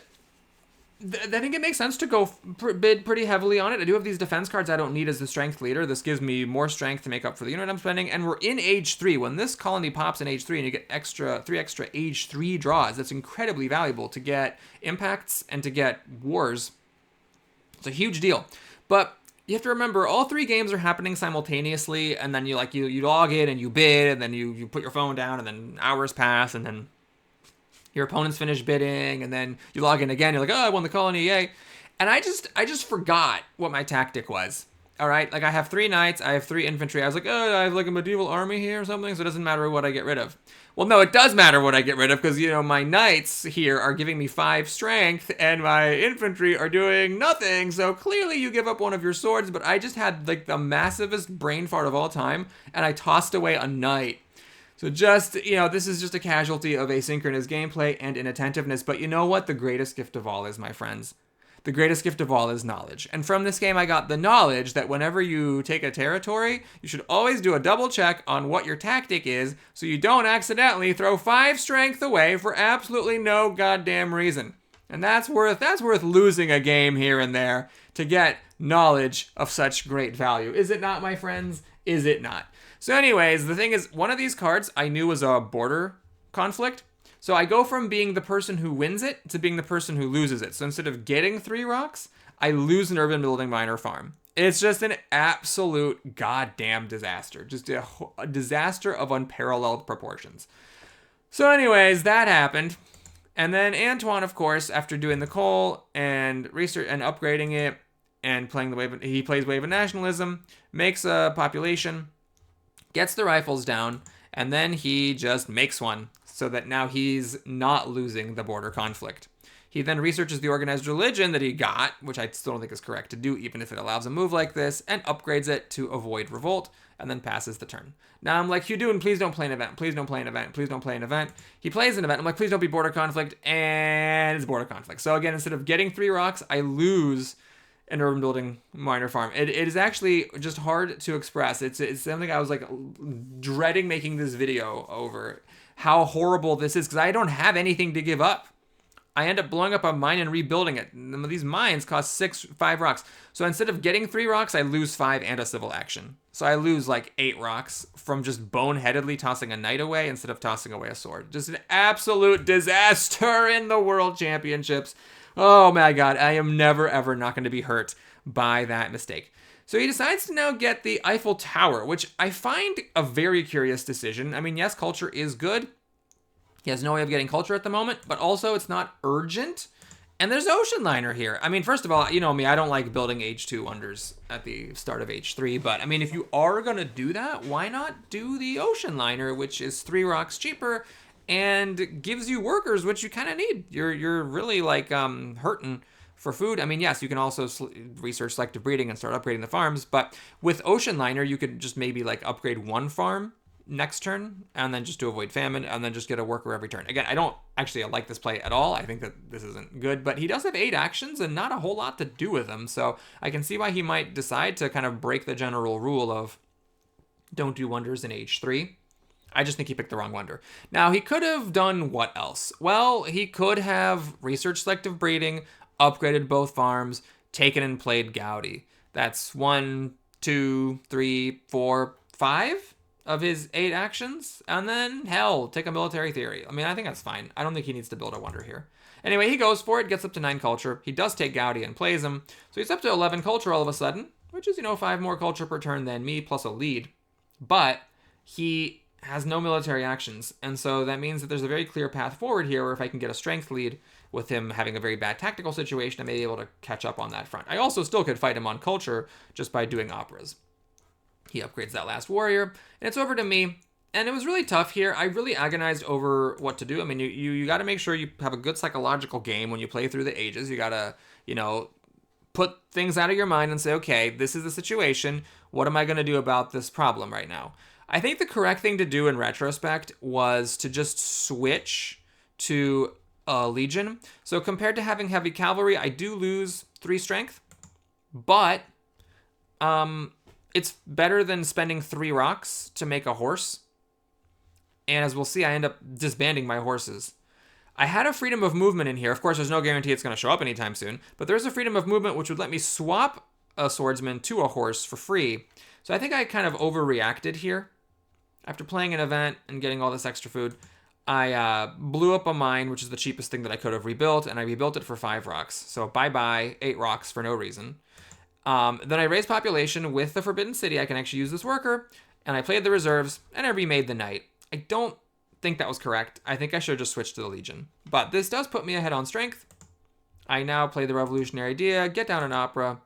I think it makes sense to go bid pretty heavily on it. I do have these defense cards I don't need as the strength leader. This gives me more strength to make up for the unit I'm spending. And we're in Age 3. When this colony pops in Age 3 and you get 3 extra Age 3 draws, that's incredibly valuable to get impacts and to get wars. It's a huge deal. But you have to remember, all 3 games are happening simultaneously, and then you log in and you bid, and then you put your phone down, and then hours pass, and then your opponents finish bidding, and then you log in again. You're like, oh, I won the colony, yay! And I just forgot what my tactic was. All right, like I have 3 knights, I have 3 infantry. I was like, oh, I have like a medieval army here or something, so it doesn't matter what I get rid of. Well, no, it does matter what I get rid of because, you know, my knights here are giving me 5 strength and my infantry are doing nothing. So clearly you give up one of your swords, but I just had like the massivest brain fart of all time and I tossed away a knight. So just, you know, this is just a casualty of asynchronous gameplay and inattentiveness. But you know what the greatest gift of all is, my friends? The greatest gift of all is knowledge. And from this game, I got the knowledge that whenever you take a territory, you should always do a double check on what your tactic is so you don't accidentally throw 5 strength away for absolutely no goddamn reason. And that's worth losing a game here and there to get knowledge of such great value. Is it not, my friends? Is it not? So anyways, the thing is, one of these cards I knew was a border conflict. So I go from being the person who wins it to being the person who loses it. So instead of getting 3 rocks, I lose an urban building minor farm. It's just an absolute goddamn disaster. Just a disaster of unparalleled proportions. So anyways, that happened. And then Antoine, of course, after doing the coal and research and upgrading it and playing the wave, he plays Wave of Nationalism, makes a population, gets the rifles down, and then he just makes one so that now he's not losing the border conflict. He then researches the organized religion that he got, which I still don't think is correct to do, even if it allows a move like this, and upgrades it to avoid revolt, and then passes the turn. Now I'm like, Hugh, please don't play an event. Please don't play an event. Please don't play an event. He plays an event. I'm like, please don't be border conflict, and it's border conflict. So again, instead of getting 3 rocks, I lose an urban building minor farm. It is actually just hard to express. It's something I was like dreading making this video over. How horrible this is, because I don't have anything to give up. I end up blowing up a mine and rebuilding it. These mines cost 5 rocks. So instead of getting 3 rocks, I lose 5 and a civil action. So I lose like 8 rocks from just boneheadedly tossing a knight away instead of tossing away a sword. Just an absolute disaster in the World Championships. Oh my god, I am never ever not going to be hurt by that mistake. So he decides to now get the Eiffel Tower, which I find a very curious decision. I mean, yes, culture is good. He has no way of getting culture at the moment, but also it's not urgent. And there's Ocean Liner here. I mean, first of all, you know me, I don't like building H2 wonders at the start of H3, but I mean, if you are going to do that, why not do the Ocean Liner, which is 3 rocks cheaper and gives you workers, which you kind of need. You're really like hurting for food. I mean, yes, you can also research selective breeding and start upgrading the farms, but with Ocean Liner, you could just maybe like upgrade 1 farm next turn and then just to avoid famine and then just get a worker every turn. Again, I don't actually like this play at all. I think that this isn't good, but he does have 8 actions and not a whole lot to do with them. So I can see why he might decide to kind of break the general rule of don't do wonders in H3. I just think he picked the wrong wonder. Now, he could have done what else? Well, he could have researched selective breeding, upgraded both farms, taken and played Gaudi. That's 1, 2, 3, 4, 5 of his 8 actions. And then, hell, take a military theory. I mean, I think that's fine. I don't think he needs to build a wonder here. Anyway, he goes for it, gets up to 9 culture. He does take Gaudi and plays him. So he's up to 11 culture all of a sudden, which is, 5 more culture per turn than me, plus a lead. But he has no military actions, and so that means that there's a very clear path forward here where if I can get a strength lead with him having a very bad tactical situation, I may be able to catch up on that front. I also still could fight him on culture just by doing operas. He upgrades that last warrior, and it's over to me, and it was really tough here. I really agonized over what to do. I mean, you got to make sure you have a good psychological game when you play through the ages. You got to, put things out of your mind and say, okay, this is the situation. What am I going to do about this problem right now? I think the correct thing to do in retrospect was to just switch to a Legion. So compared to having heavy cavalry, I do lose 3 strength, but it's better than spending 3 rocks to make a horse. And as we'll see, I end up disbanding my horses. I had a freedom of movement in here. Of course, there's no guarantee it's going to show up anytime soon, but there's a freedom of movement which would let me swap a swordsman to a horse for free. So I think I kind of overreacted here. After playing an event and getting all this extra food, I blew up a mine, which is the cheapest thing that I could have rebuilt, and I rebuilt it for 5 rocks. So bye-bye, 8 rocks for no reason. Then I raised population with the Forbidden City. I can actually use this worker, and I played the reserves, and I remade the knight. I don't think that was correct. I think I should have just switched to the Legion. But this does put me ahead on strength. I now play the Revolutionary Idea, get down an opera,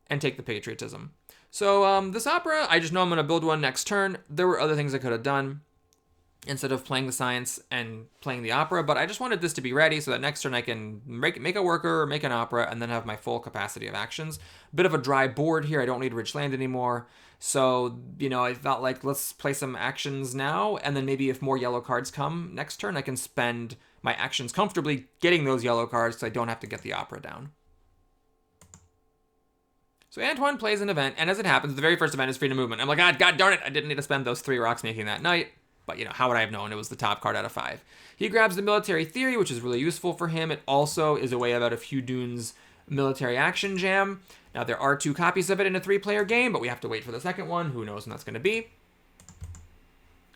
and take the patriotism. So this opera, I just know I'm going to build one next turn. There were other things I could have done instead of playing the science and playing the opera, but I just wanted this to be ready so that next turn I can make a worker or make an opera and then have my full capacity of actions. Bit of a dry board here. I don't need rich land anymore. So, I felt like let's play some actions now, and then maybe if more yellow cards come next turn, I can spend my actions comfortably getting those yellow cards so I don't have to get the opera down. So Antoine plays an event, and as it happens, the very first event is freedom movement. I'm like, God darn it, I didn't need to spend those 3 rocks making that knight. But, how would I have known? It was the top card out of 5. He grabs the military theory, which is really useful for him. It also is a way out of Hudune's military action jam. Now, there are 2 copies of it in a 3-player game, but we have to wait for the second one. Who knows when that's going to be?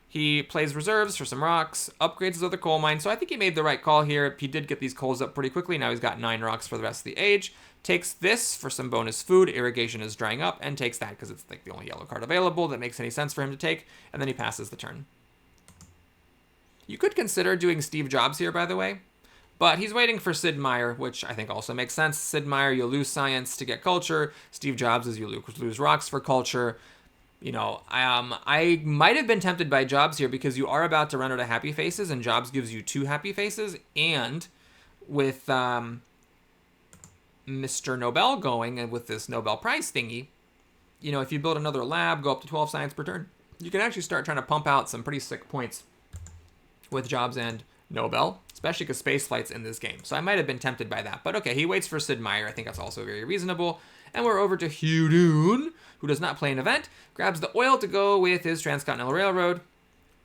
He plays reserves for some rocks, upgrades his other coal mine. So I think he made the right call here. He did get these coals up pretty quickly. Now he's got 9 rocks for the rest of the age. Takes this for some bonus food. Irrigation is drying up, and takes that because it's like the only yellow card available that makes any sense for him to take. And then he passes the turn. You could consider doing Steve Jobs here, by the way, but he's waiting for Sid Meier, which I think also makes sense. Sid Meier, you'll lose science to get culture. Steve Jobs is you lose rocks for culture. I might have been tempted by Jobs here because you are about to run out of happy faces, and Jobs gives you 2 happy faces, and with Mr. Nobel going, and with this Nobel Prize thingy, if you build another lab, go up to 12 science per turn, you can actually start trying to pump out some pretty sick points with Jobs and Nobel, especially because spaceflight's in this game. So I might have been tempted by that. But okay, he waits for Sid Meier. I think that's also very reasonable. And we're over to Hudune, who does not play an event, grabs the oil to go with his Transcontinental Railroad,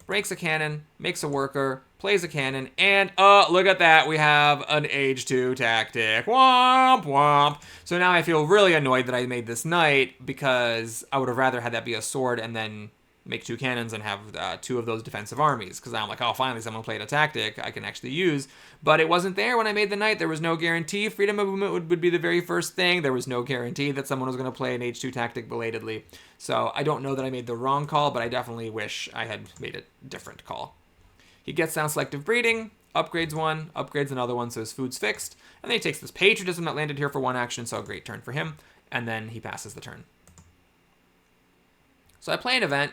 breaks a cannon, makes a worker, plays a cannon, and look at that, we have an Age 2 tactic. Womp womp. So now I feel really annoyed that I made this knight because I would have rather had that be a sword and then make 2 cannons and have 2 of those defensive armies, because I'm like, oh, finally someone played a tactic I can actually use. But it wasn't there when I made the knight. There was no guarantee freedom of movement would be the very first thing. There was no guarantee that someone was going to play an H2 tactic belatedly. So I don't know that I made the wrong call, but I definitely wish I had made a different call. He gets down selective breeding, upgrades 1, upgrades another one, so his food's fixed. And then he takes this patriotism that landed here for 1 action, so a great turn for him. And then he passes the turn. So I play an event.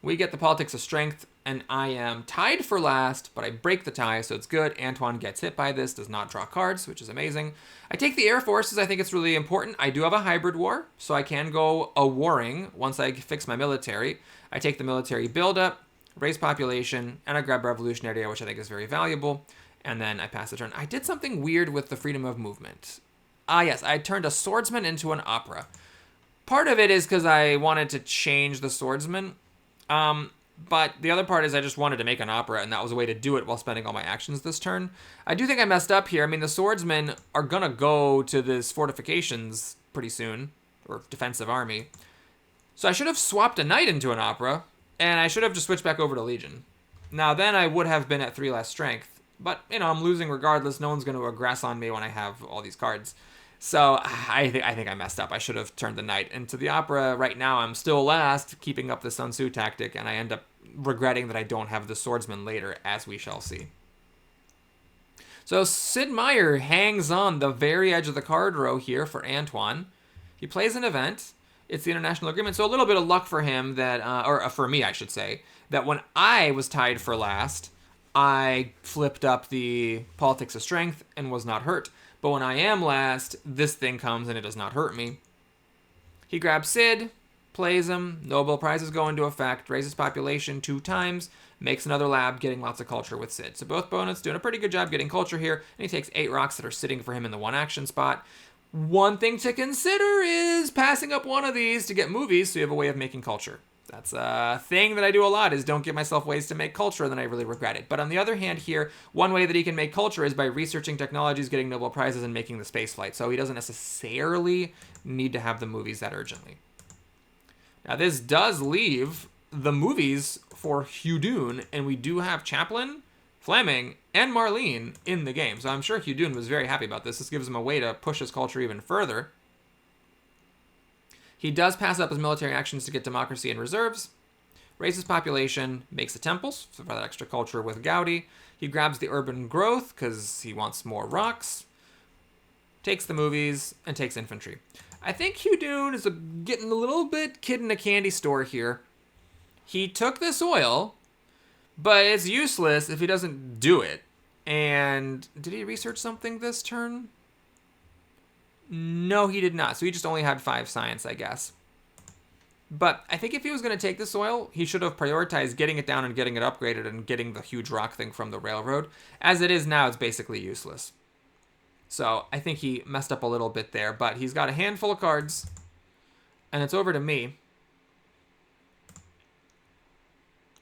We get the politics of strength, and I am tied for last, but I break the tie, so it's good. Antoine gets hit by this, does not draw cards, which is amazing. I take the Air Forces. I think it's really important. I do have a hybrid war, so I can go a warring once I fix my military. I take the military buildup, raise population, and I grab Revolutionary, which I think is very valuable, and then I pass the turn. I did something weird with the freedom of movement. Yes, I turned a swordsman into an opera. Part of it is because I wanted to change the swordsman. But the other part is I just wanted to make an opera, and that was a way to do it while spending all my actions this turn. I do think I messed up here. I mean, the swordsmen are gonna go to this fortifications pretty soon, or defensive army. So I should have swapped a knight into an opera, and I should have just switched back over to Legion. Now, then I would have been at 3 less strength. But, I'm losing regardless. No one's going to aggress on me when I have all these cards. So I think I messed up. I should have turned the knight into the opera. Right now, I'm still last, keeping up the Sun Tzu tactic, and I end up regretting that I don't have the swordsman later, as we shall see. So Sid Meier hangs on the very edge of the card row here for Antoine. He plays an event. It's the international agreement. So a little bit of luck for him that, or for me, I should say, that when I was tied for last, I flipped up the politics of strength and was not hurt. But when I am last, this thing comes and it does not hurt me. He grabs Sid, plays him, Nobel Prizes go into effect, raises population 2 times, makes another lab, getting lots of culture with Sid. So both opponents doing a pretty good job getting culture here, and he takes 8 rocks that are sitting for him in the 1 action spot. One thing to consider is passing up one of these to get movies, so you have a way of making culture. That's a thing that I do a lot, is don't give myself ways to make culture, and then I really regret it. But on the other hand here, one way that he can make culture is by researching technologies, getting Nobel Prizes, and making the space flight. So he doesn't necessarily need to have the movies that urgently. Now this does leave the movies for Hudune, and we do have Chaplin, Fleming, and Marlene in the game. So I'm sure Hudune was very happy about this. This gives him a way to push his culture even further. He does pass up his military actions to get democracy and reserves, raises population, makes the temples for that extra culture with Gaudi. He grabs the urban growth because he wants more rocks, takes the movies, and takes infantry. I think Hugh is getting a little bit kid in a candy store here. He took this oil, but it's useless if he doesn't do it. And did he research something this turn? No, he did not. So he just only had 5 science, I guess. But I think if he was going to take this oil, he should have prioritized getting it down and getting it upgraded and getting the huge rock thing from the railroad. As it is now, it's basically useless. So I think he messed up a little bit there, but he's got a handful of cards, and it's over to me.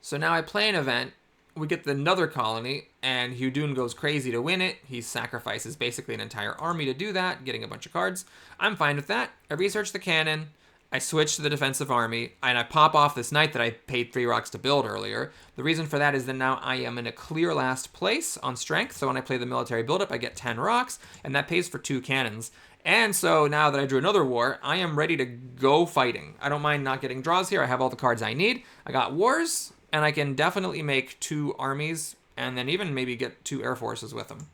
So now I play an event. We get another colony, and Hugh goes crazy to win it. He sacrifices basically an entire army to do that, getting a bunch of cards. I'm fine with that. I research the cannon. I switch to the defensive army, and I pop off this knight that I paid 3 rocks to build earlier. The reason for that is that now I am in a clear last place on strength, so when I play the military buildup, I get 10 rocks, and that pays for 2 cannons. And so now that I drew another war, I am ready to go fighting. I don't mind not getting draws here. I have all the cards I need. I got wars, and I can definitely make 2 armies, and then even maybe get 2 air forces with them.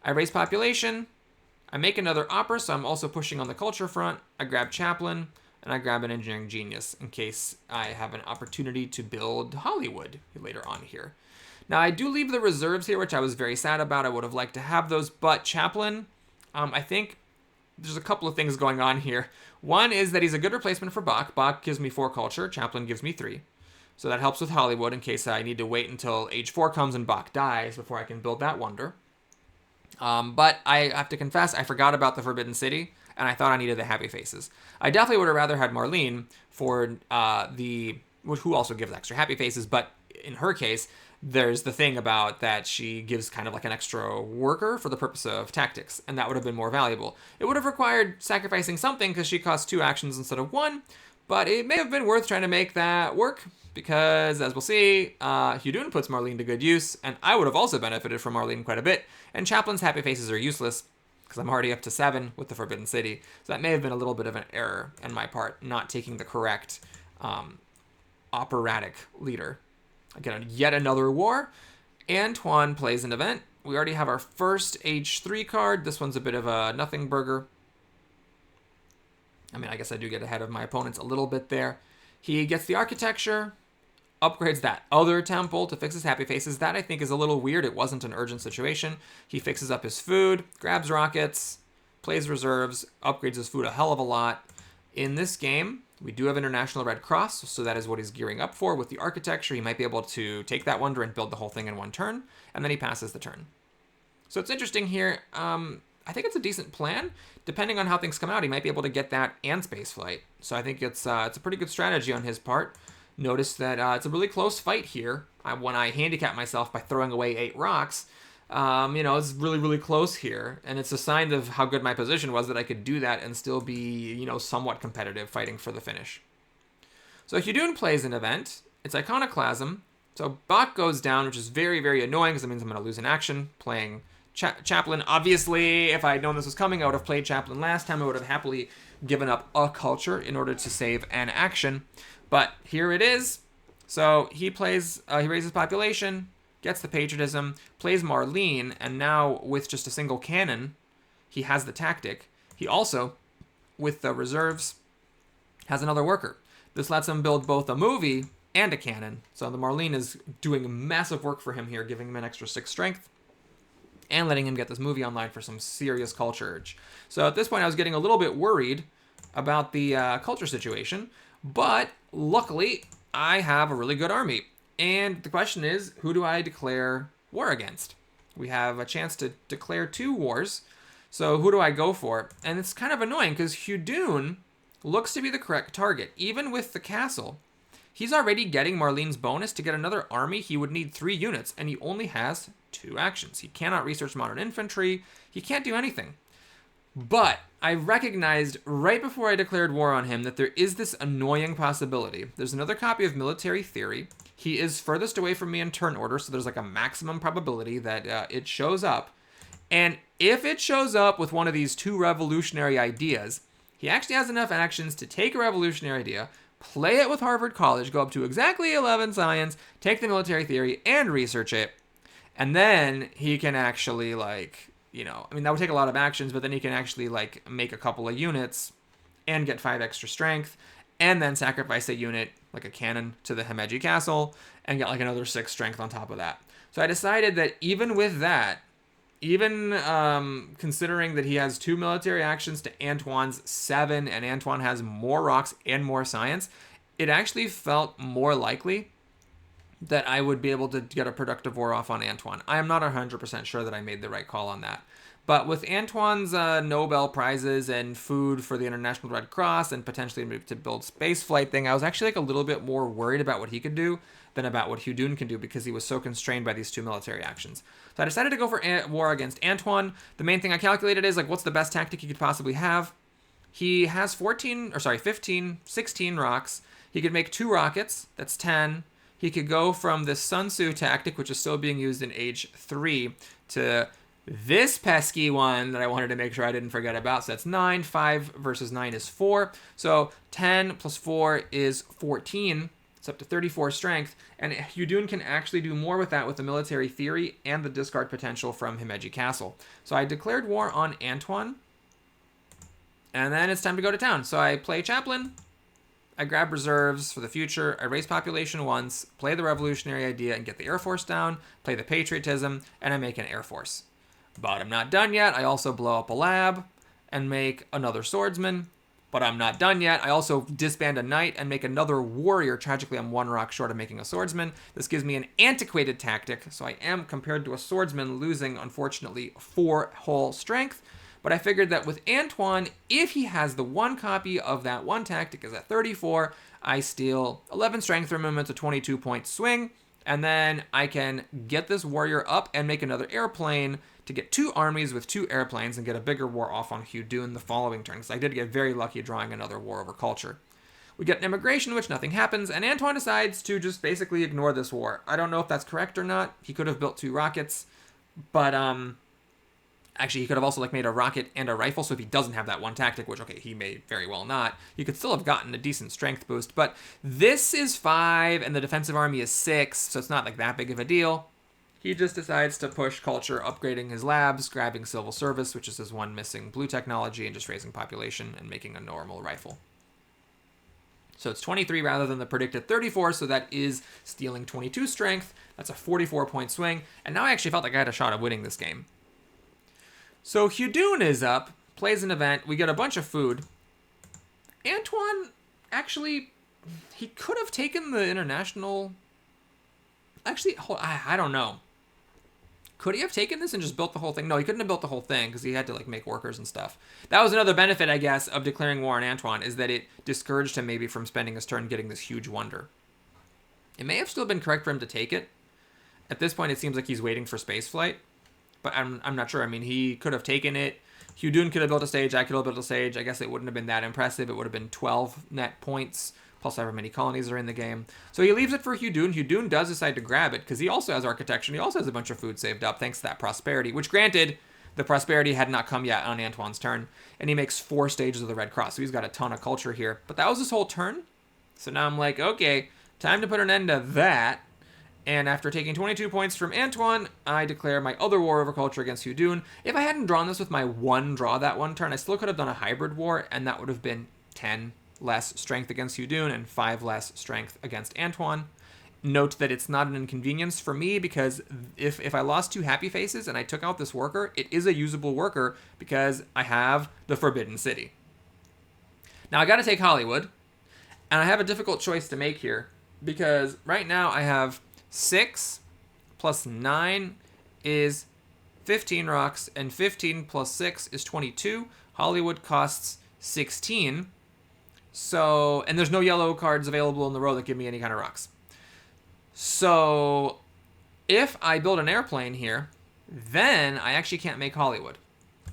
I raise population. I make another opera, so I'm also pushing on the culture front. I grab Chaplain, and I grab an engineering genius in case I have an opportunity to build Hollywood later on here. Now, I do leave the reserves here, which I was very sad about. I would have liked to have those, but Chaplain, I think there's a couple of things going on here. One is that he's a good replacement for Bach. Bach gives me 4 culture. Chaplain gives me 3. So that helps with Hollywood in case I need to wait until age 4 comes and Bach dies before I can build that wonder. But I have to confess, I forgot about the Forbidden City, and I thought I needed the Happy Faces. I definitely would have rather had Marlene for who also gives extra Happy Faces, but in her case, there's the thing about that she gives kind of like an extra worker for the purpose of tactics, and that would have been more valuable. It would have required sacrificing something because she costs 2 actions instead of 1, but it may have been worth trying to make that work. Because, as we'll see, Hugh puts Marlene to good use, and I would have also benefited from Marlene quite a bit. And Chaplin's Happy Faces are useless, because I'm already up to 7 with the Forbidden City. So that may have been a little bit of an error on my part, not taking the correct operatic leader. Again, yet another war. Antoine plays an event. We already have our first Age 3 card. This one's a bit of a nothing burger. I mean, I guess I do get ahead of my opponents a little bit there. He gets the architecture, upgrades that other temple to fix his Happy Faces. That, I think, is a little weird. It wasn't an urgent situation. He fixes up his food, grabs rockets, plays reserves, upgrades his food a hell of a lot. In this game, we do have International Red Cross, so that is what he's gearing up for. With the architecture, he might be able to take that wonder and build the whole thing in 1 turn, and then he passes the turn. So it's interesting here. I think it's a decent plan. Depending on how things come out, he might be able to get that and spaceflight. So I think it's a pretty good strategy on his part. Notice that it's a really close fight here. When I handicap myself by throwing away 8 rocks, it's really, really close here. And it's a sign of how good my position was that I could do that and still be, somewhat competitive fighting for the finish. So Hugh plays an event. It's Iconoclasm. So Bach goes down, which is very, very annoying because it means I'm going to lose an action playing Chaplain. Obviously, if I had known this was coming, I would have played Chaplain last time. I would have happily given up a culture in order to save an action. But here it is. So he plays, he raises population, gets the patriotism, plays Marlene, and now with just a single cannon, he has the tactic. He also, with the reserves, has another worker. This lets him build both a movie and a cannon. So the Marlene is doing massive work for him here, giving him an extra 6 strength. And letting him get this movie online for some serious culture urge. So at this point, I was getting a little bit worried about the culture situation, but luckily, I have a really good army. And the question is, who do I declare war against? We have a chance to declare 2 wars, so who do I go for? And it's kind of annoying, because Hugh looks to be the correct target. Even with the castle, he's already getting Marlene's bonus. To get another army, he would need 3 units, and he only has 2 actions. He cannot research modern infantry. He can't do anything. But I recognized right before I declared war on him that there is this annoying possibility. There's another copy of Military Theory. He is furthest away from me in turn order, so there's like a maximum probability that it shows up. And if it shows up with one of these 2 revolutionary ideas, he actually has enough actions to take a revolutionary idea, play it with Harvard College, go up to exactly 11 science, take the Military Theory, and research it. And then he can actually, I mean, that would take a lot of actions, but then he can actually like make a couple of units and get 5 extra strength, and then sacrifice a unit like a cannon to the Himeji Castle and get like another 6 strength on top of that. So I decided that even with that, even considering that he has 2 military actions to Antoine's 7, and Antoine has more rocks and more science, it actually felt more likely that I would be able to get a productive war off on Antoine. I am not 100% sure that I made the right call on that. But with Antoine's Nobel Prizes and food for the International Red Cross and potentially to build spaceflight thing, I was actually like a little bit more worried about what he could do than about what Hu Dun can do, because he was so constrained by these 2 military actions. So I decided to go for war against Antoine. The main thing I calculated is like, what's the best tactic he could possibly have? He has 16 rocks. He could make 2 rockets. That's 10. He could go from the Sun Tzu tactic, which is still being used in Age 3, to this pesky one that I wanted to make sure I didn't forget about. So that's 9. 5 versus 9 is 4. So 10 plus 4 is 14. It's up to 34 strength. And Hu Dun can actually do more with that with the military theory and the discard potential from Himeji Castle. So I declared war on Antoine. And then it's time to go to town. So I play Chaplain. I grab reserves for the future, I raise population once, play the revolutionary idea and get the Air Force down, play the patriotism, and I make an Air Force. But I'm not done yet. I also blow up a lab and make another swordsman. But I'm not done yet. I also disband a knight and make another warrior. Tragically, I'm 1 rock short of making a swordsman. This gives me an antiquated tactic, so I am, compared to a swordsman, losing, unfortunately, 4 whole strength. But I figured that with Antoine, if he has the 1 copy of that 1 tactic is at 34, I steal 11 strength from him. It's a 22-point swing. And then I can get this warrior up and make another airplane to get 2 armies with 2 airplanes and get a bigger war off on Hu Dun the following turn. Because I did get very lucky drawing another war over culture. We get an immigration, which nothing happens, and Antoine decides to just basically ignore this war. I don't know if that's correct or not. He could have built 2 rockets, but actually, he could have also like made a rocket and a rifle, so if he doesn't have that 1 tactic, which, okay, he may very well not, he could still have gotten a decent strength boost. But this is 5, and the defensive army is 6, so it's not like that big of a deal. He just decides to push culture, upgrading his labs, grabbing civil service, which is his 1 missing blue technology, and just raising population and making a normal rifle. So it's 23 rather than the predicted 34, so that is stealing 22 strength. That's a 44-point swing, and now I actually felt like I had a shot of winning this game. So Hu Dun is up, plays an event, we get a bunch of food. Antoine, actually, he could have taken the international... Actually, I don't know. Could he have taken this and just built the whole thing? No, he couldn't have built the whole thing because he had to like make workers and stuff. That was another benefit, I guess, of declaring war on Antoine, is that it discouraged him maybe from spending his turn getting this huge wonder. It may have still been correct for him to take it. At this point, it seems like he's waiting for spaceflight. But I'm not sure. I mean, he could have taken it. Hu Dun could have built a stage. I could have built a stage. I guess it wouldn't have been that impressive. It would have been 12 net points, plus however many colonies are in the game. So he leaves it for Hu Dun. Hu Dun does decide to grab it, because he also has architecture, and he also has a bunch of food saved up, thanks to that prosperity. Which, granted, the prosperity had not come yet on Antoine's turn. And he makes 4 stages of the Red Cross. So he's got a ton of culture here. But that was his whole turn. So now I'm like, okay, time to put an end to that. And after taking 22 points from Antoine, I declare my other war over culture against Hu Dun. If I hadn't drawn this with my 1 draw that 1 turn, I still could have done a hybrid war, and that would have been 10 less strength against Hu Dun and 5 less strength against Antoine. Note that it's not an inconvenience for me, because if I lost 2 happy faces and I took out this worker, it is a usable worker because I have the Forbidden City. Now I gotta take Hollywood, and I have a difficult choice to make here, because right now I have 6 plus 9 is 15 rocks, and 15 plus 6 is 22. Hollywood costs 16. So, and there's no yellow cards available in the row that give me any kind of rocks. So, if I build an airplane here, then I actually can't make Hollywood.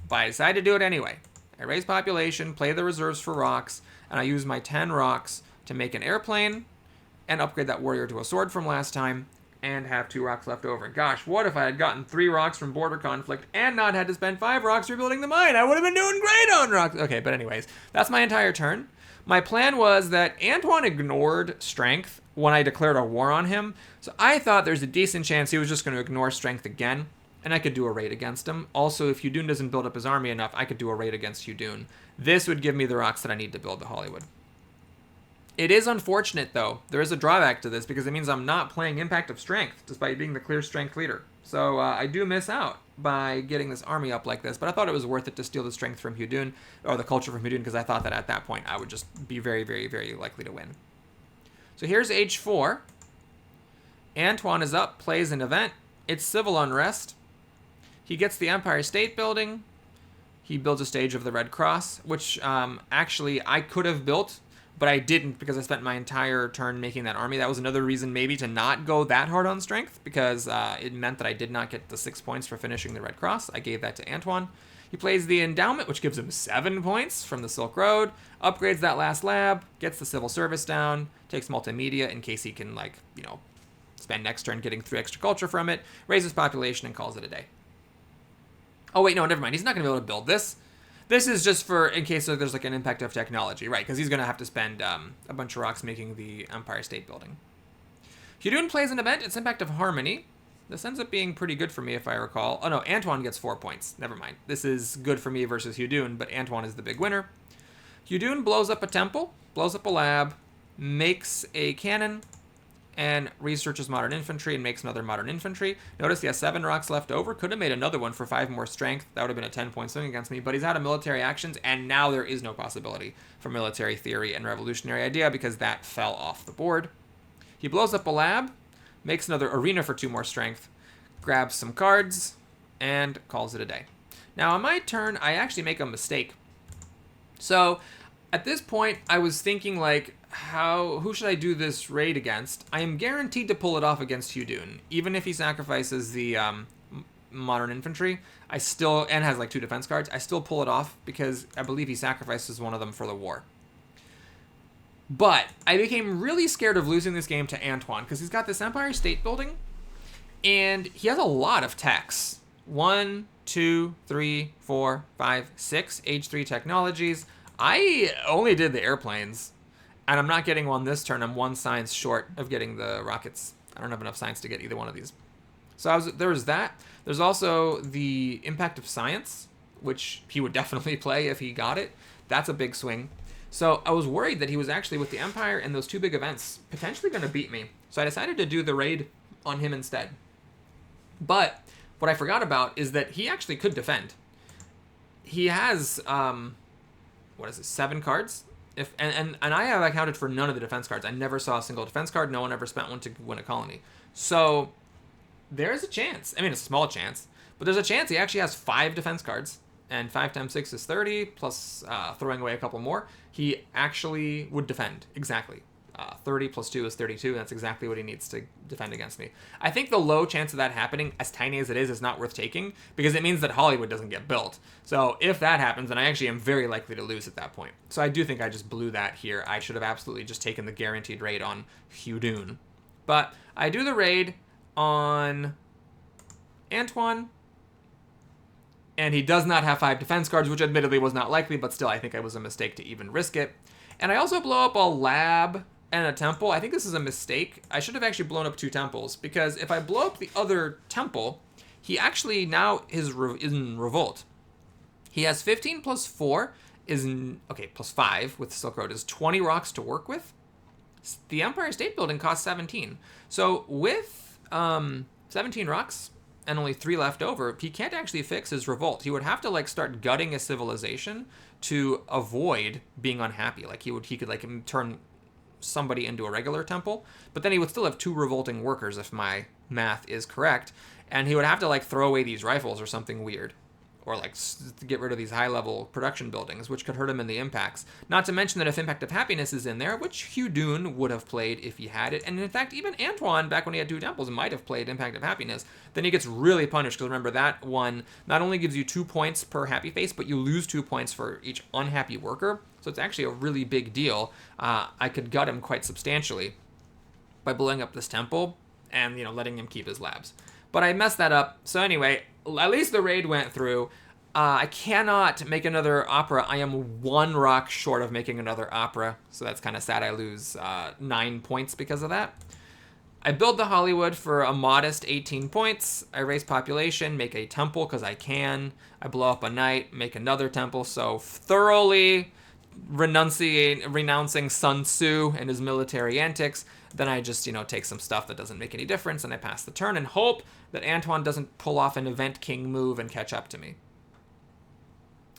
But I decide to do it anyway. I raise population, play the reserves for rocks, and I use my 10 rocks to make an airplane and upgrade that warrior to a sword from last time, and have 2 rocks left over. Gosh, what if I had gotten 3 rocks from border conflict and not had to spend 5 rocks rebuilding the mine? I would have been doing great on rocks. Okay, but anyways, that's my entire turn. My plan was that Antoine ignored strength when I declared a war on him, so I thought there's a decent chance he was just going to ignore strength again and I could do a raid against him. Also, if Yudun doesn't build up his army enough, I could do a raid against Yudun. This would give me the rocks that I need to build the Hollywood. It is unfortunate, though. There is a drawback to this, because it means I'm not playing Impact of Strength, despite being the clear strength leader. So I do miss out by getting this army up like this, but I thought it was worth it to steal the strength from Yudun, or the culture from Yudun, because I thought that at that point I would just be very, very, very likely to win. So here's Age 4. Antoine is up, plays an event. It's Civil Unrest. He gets the Empire State Building. He builds a stage of the Red Cross, which actually I could have built, but I didn't because I spent my entire turn making that army. That was another reason maybe to not go that hard on strength, because it meant that I did not get the 6 points for finishing the Red Cross. I gave that to Antoine. He plays the Endowment, which gives him 7 points from the Silk Road, upgrades that last lab, gets the Civil Service down, takes Multimedia in case he can, like, you know, spend next turn getting 3 extra culture from it, raises population, and calls it a day. Oh, wait, no, never mind. He's not going to be able to build this. This is just for in case there's like an impact of technology, right? Because he's going to have to spend a bunch of rocks making the Empire State Building. Yudun plays an event. It's Impact of Harmony. This ends up being pretty good for me, if I recall. Oh, no, Antoine gets 4 points. Never mind. This is good for me versus Yudun, but Antoine is the big winner. Yudun blows up a temple, blows up a lab, makes a cannon, and researches modern infantry and makes another modern infantry. Notice he has 7 rocks left over. Could have made another one for 5 more strength. That would have been a 10-point swing against me, but he's out of military actions, and now there is no possibility for military theory and revolutionary idea because that fell off the board. He blows up a lab, makes another arena for 2 more strength, grabs some cards, and calls it a day. Now, on my turn, I actually make a mistake. So, at this point, I was thinking, like, who should I do this raid against? I am guaranteed to pull it off against Yudun. Even if he sacrifices the modern infantry, I still, and has like 2 defense cards, I still pull it off because I believe he sacrifices one of them for the war. But I became really scared of losing this game to Antoine because he's got this Empire State Building, and he has a lot of techs. 1, 2, 3, 4, 5, 6 Age 3 technologies. I only did the airplanes. And I'm not getting one this turn. I'm 1 science short of getting the rockets. I don't have enough science to get either one of these. So there was that. There's also the Impact of Science, which he would definitely play if he got it. That's a big swing. So I was worried that he was actually, with the Empire and those 2 big events, potentially going to beat me. So I decided to do the raid on him instead. But what I forgot about is that he actually could defend. He has, 7 cards? And I have accounted for none of the defense cards. I never saw a single defense card. No one ever spent one to win a colony. So there's a chance. I mean, it's a small chance. But there's a chance he actually has 5 defense cards. And 5 times 6 is 30, plus throwing away a couple more. He actually would defend. Exactly. 30 plus 2 is 32, and that's exactly what he needs to defend against me. I think the low chance of that happening, as tiny as it is not worth taking, because it means that Hollywood doesn't get built. So if that happens, then I actually am very likely to lose at that point. So I do think I just blew that here. I should have absolutely just taken the guaranteed raid on Yudun. But I do the raid on Antoine, and he does not have 5 defense cards, which admittedly was not likely, but still I think it was a mistake to even risk it. And I also blow up a lab and a temple. I think this is a mistake. I should have actually blown up 2 temples, because if I blow up the other temple, he actually now is in revolt. He has 15 plus 4 plus 5 with Silk Road is 20 rocks to work with. The Empire State Building costs 17. So with 17 rocks and only 3 left over, he can't actually fix his revolt. He would have to like start gutting a civilization to avoid being unhappy. Like he could like turn somebody into a regular temple, but then he would still have 2 revolting workers if my math is correct, and he would have to like throw away these rifles or something weird, or like get rid of these high-level production buildings, which could hurt him in the impacts. Not to mention that if Impact of Happiness is in there, which Yudun would have played if he had it, and in fact, even Antoine, back when he had 2 temples, might have played Impact of Happiness, then he gets really punished, because remember, that one not only gives you 2 points per happy face, but you lose 2 points for each unhappy worker, so it's actually a really big deal. I could gut him quite substantially by blowing up this temple and, letting him keep his labs. But I messed that up, so anyway, at least the raid went through. I cannot make another opera. I am 1 rock short of making another opera, so that's kind of sad. I lose 9 points because of that. I build the Hollywood for a modest 18 points. I raise population, make a temple because I can. I blow up a knight, make another temple. So thoroughly renouncing Sun Tzu and his military antics. Then I just, take some stuff that doesn't make any difference and I pass the turn and hope that Antoine doesn't pull off an Event King move and catch up to me.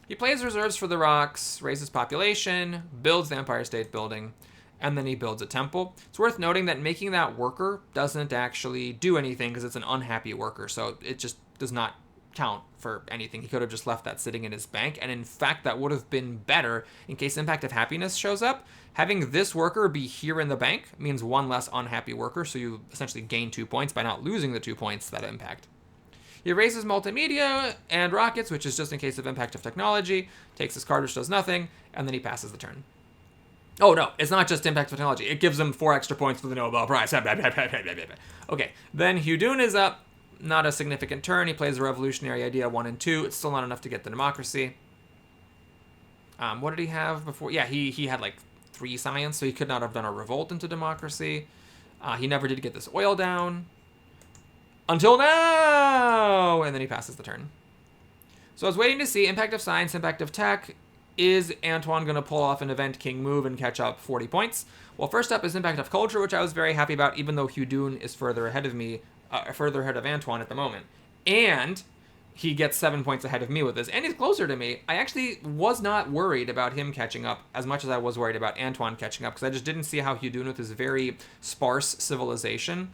He plays reserves for the rocks, raises population, builds the Empire State Building, and then he builds a temple. It's worth noting that making that worker doesn't actually do anything because it's an unhappy worker, so it just does not count for anything. He could have just left that sitting in his bank, and in fact, that would have been better in case Impact of Happiness shows up. Having this worker be here in the bank means one less unhappy worker, so you essentially gain 2 points by not losing the 2 points that impact. He raises multimedia and rockets, which is just in case of Impact of Technology, takes his card, which does nothing, and then he passes the turn. Oh, no, it's not just Impact of Technology. It gives him 4 extra points for the Nobel Prize. Okay, then Hudun is up. Not a significant turn. He plays a Revolutionary Idea 1 and 2. It's still not enough to get the democracy. What did he have before? Yeah, he had like 3 science, so he could not have done a revolt into democracy. He never did get this oil down. Until now! And then he passes the turn. So I was waiting to see Impact of Science, Impact of Tech. Is Antoine going to pull off an Event King move and catch up 40 points? Well, first up is Impact of Culture, which I was very happy about, even though Hudun is further ahead of me, further ahead of Antoine at the moment. And he gets 7 points ahead of me with this, and he's closer to me. I actually was not worried about him catching up as much as I was worried about Antoine catching up, because I just didn't see how Hudun, with his very sparse civilization,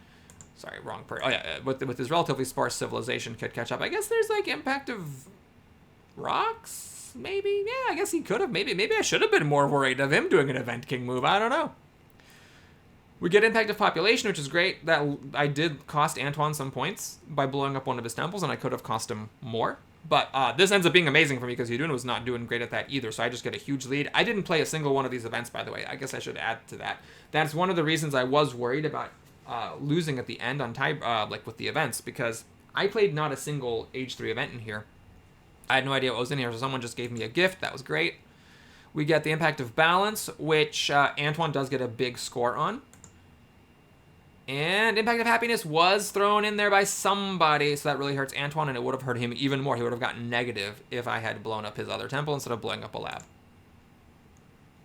sorry, wrong part. Oh yeah, with his relatively sparse civilization could catch up. I guess there's like Impact of Rocks? Maybe? Yeah, I guess he could have. Maybe I should have been more worried of him doing an Event King move. I don't know. We get Impact of Population, which is great. That I did cost Antoine some points by blowing up one of his temples, and I could have cost him more. But this ends up being amazing for me because Hudun was not doing great at that either, so I just get a huge lead. I didn't play a single one of these events, by the way. I guess I should add to that. That's one of the reasons I was worried about losing at the end on like with the events, because I played not a single Age 3 event in here. I had no idea what was in here, so someone just gave me a gift. That was great. We get the Impact of Balance, which Antoine does get a big score on. And Impact of Happiness was thrown in there by somebody, so that really hurts Antoine, and it would have hurt him even more. He would have gotten negative if I had blown up his other temple instead of blowing up a lab.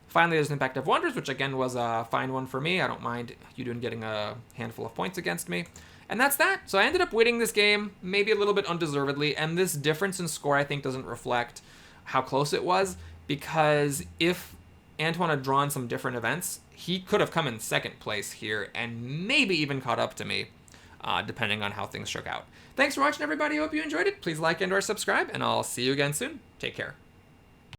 Finally, there's Impact of Wonders, which again was a fine one for me. I don't mind Hudun getting a handful of points against me. And that's that. So I ended up winning this game, maybe a little bit undeservedly, and this difference in score I think doesn't reflect how close it was, because if Antoine had drawn some different events, he could have come in second place here and maybe even caught up to me, depending on how things shook out. Thanks for watching, everybody. Hope you enjoyed it. Please like and or subscribe, and I'll see you again soon. Take care.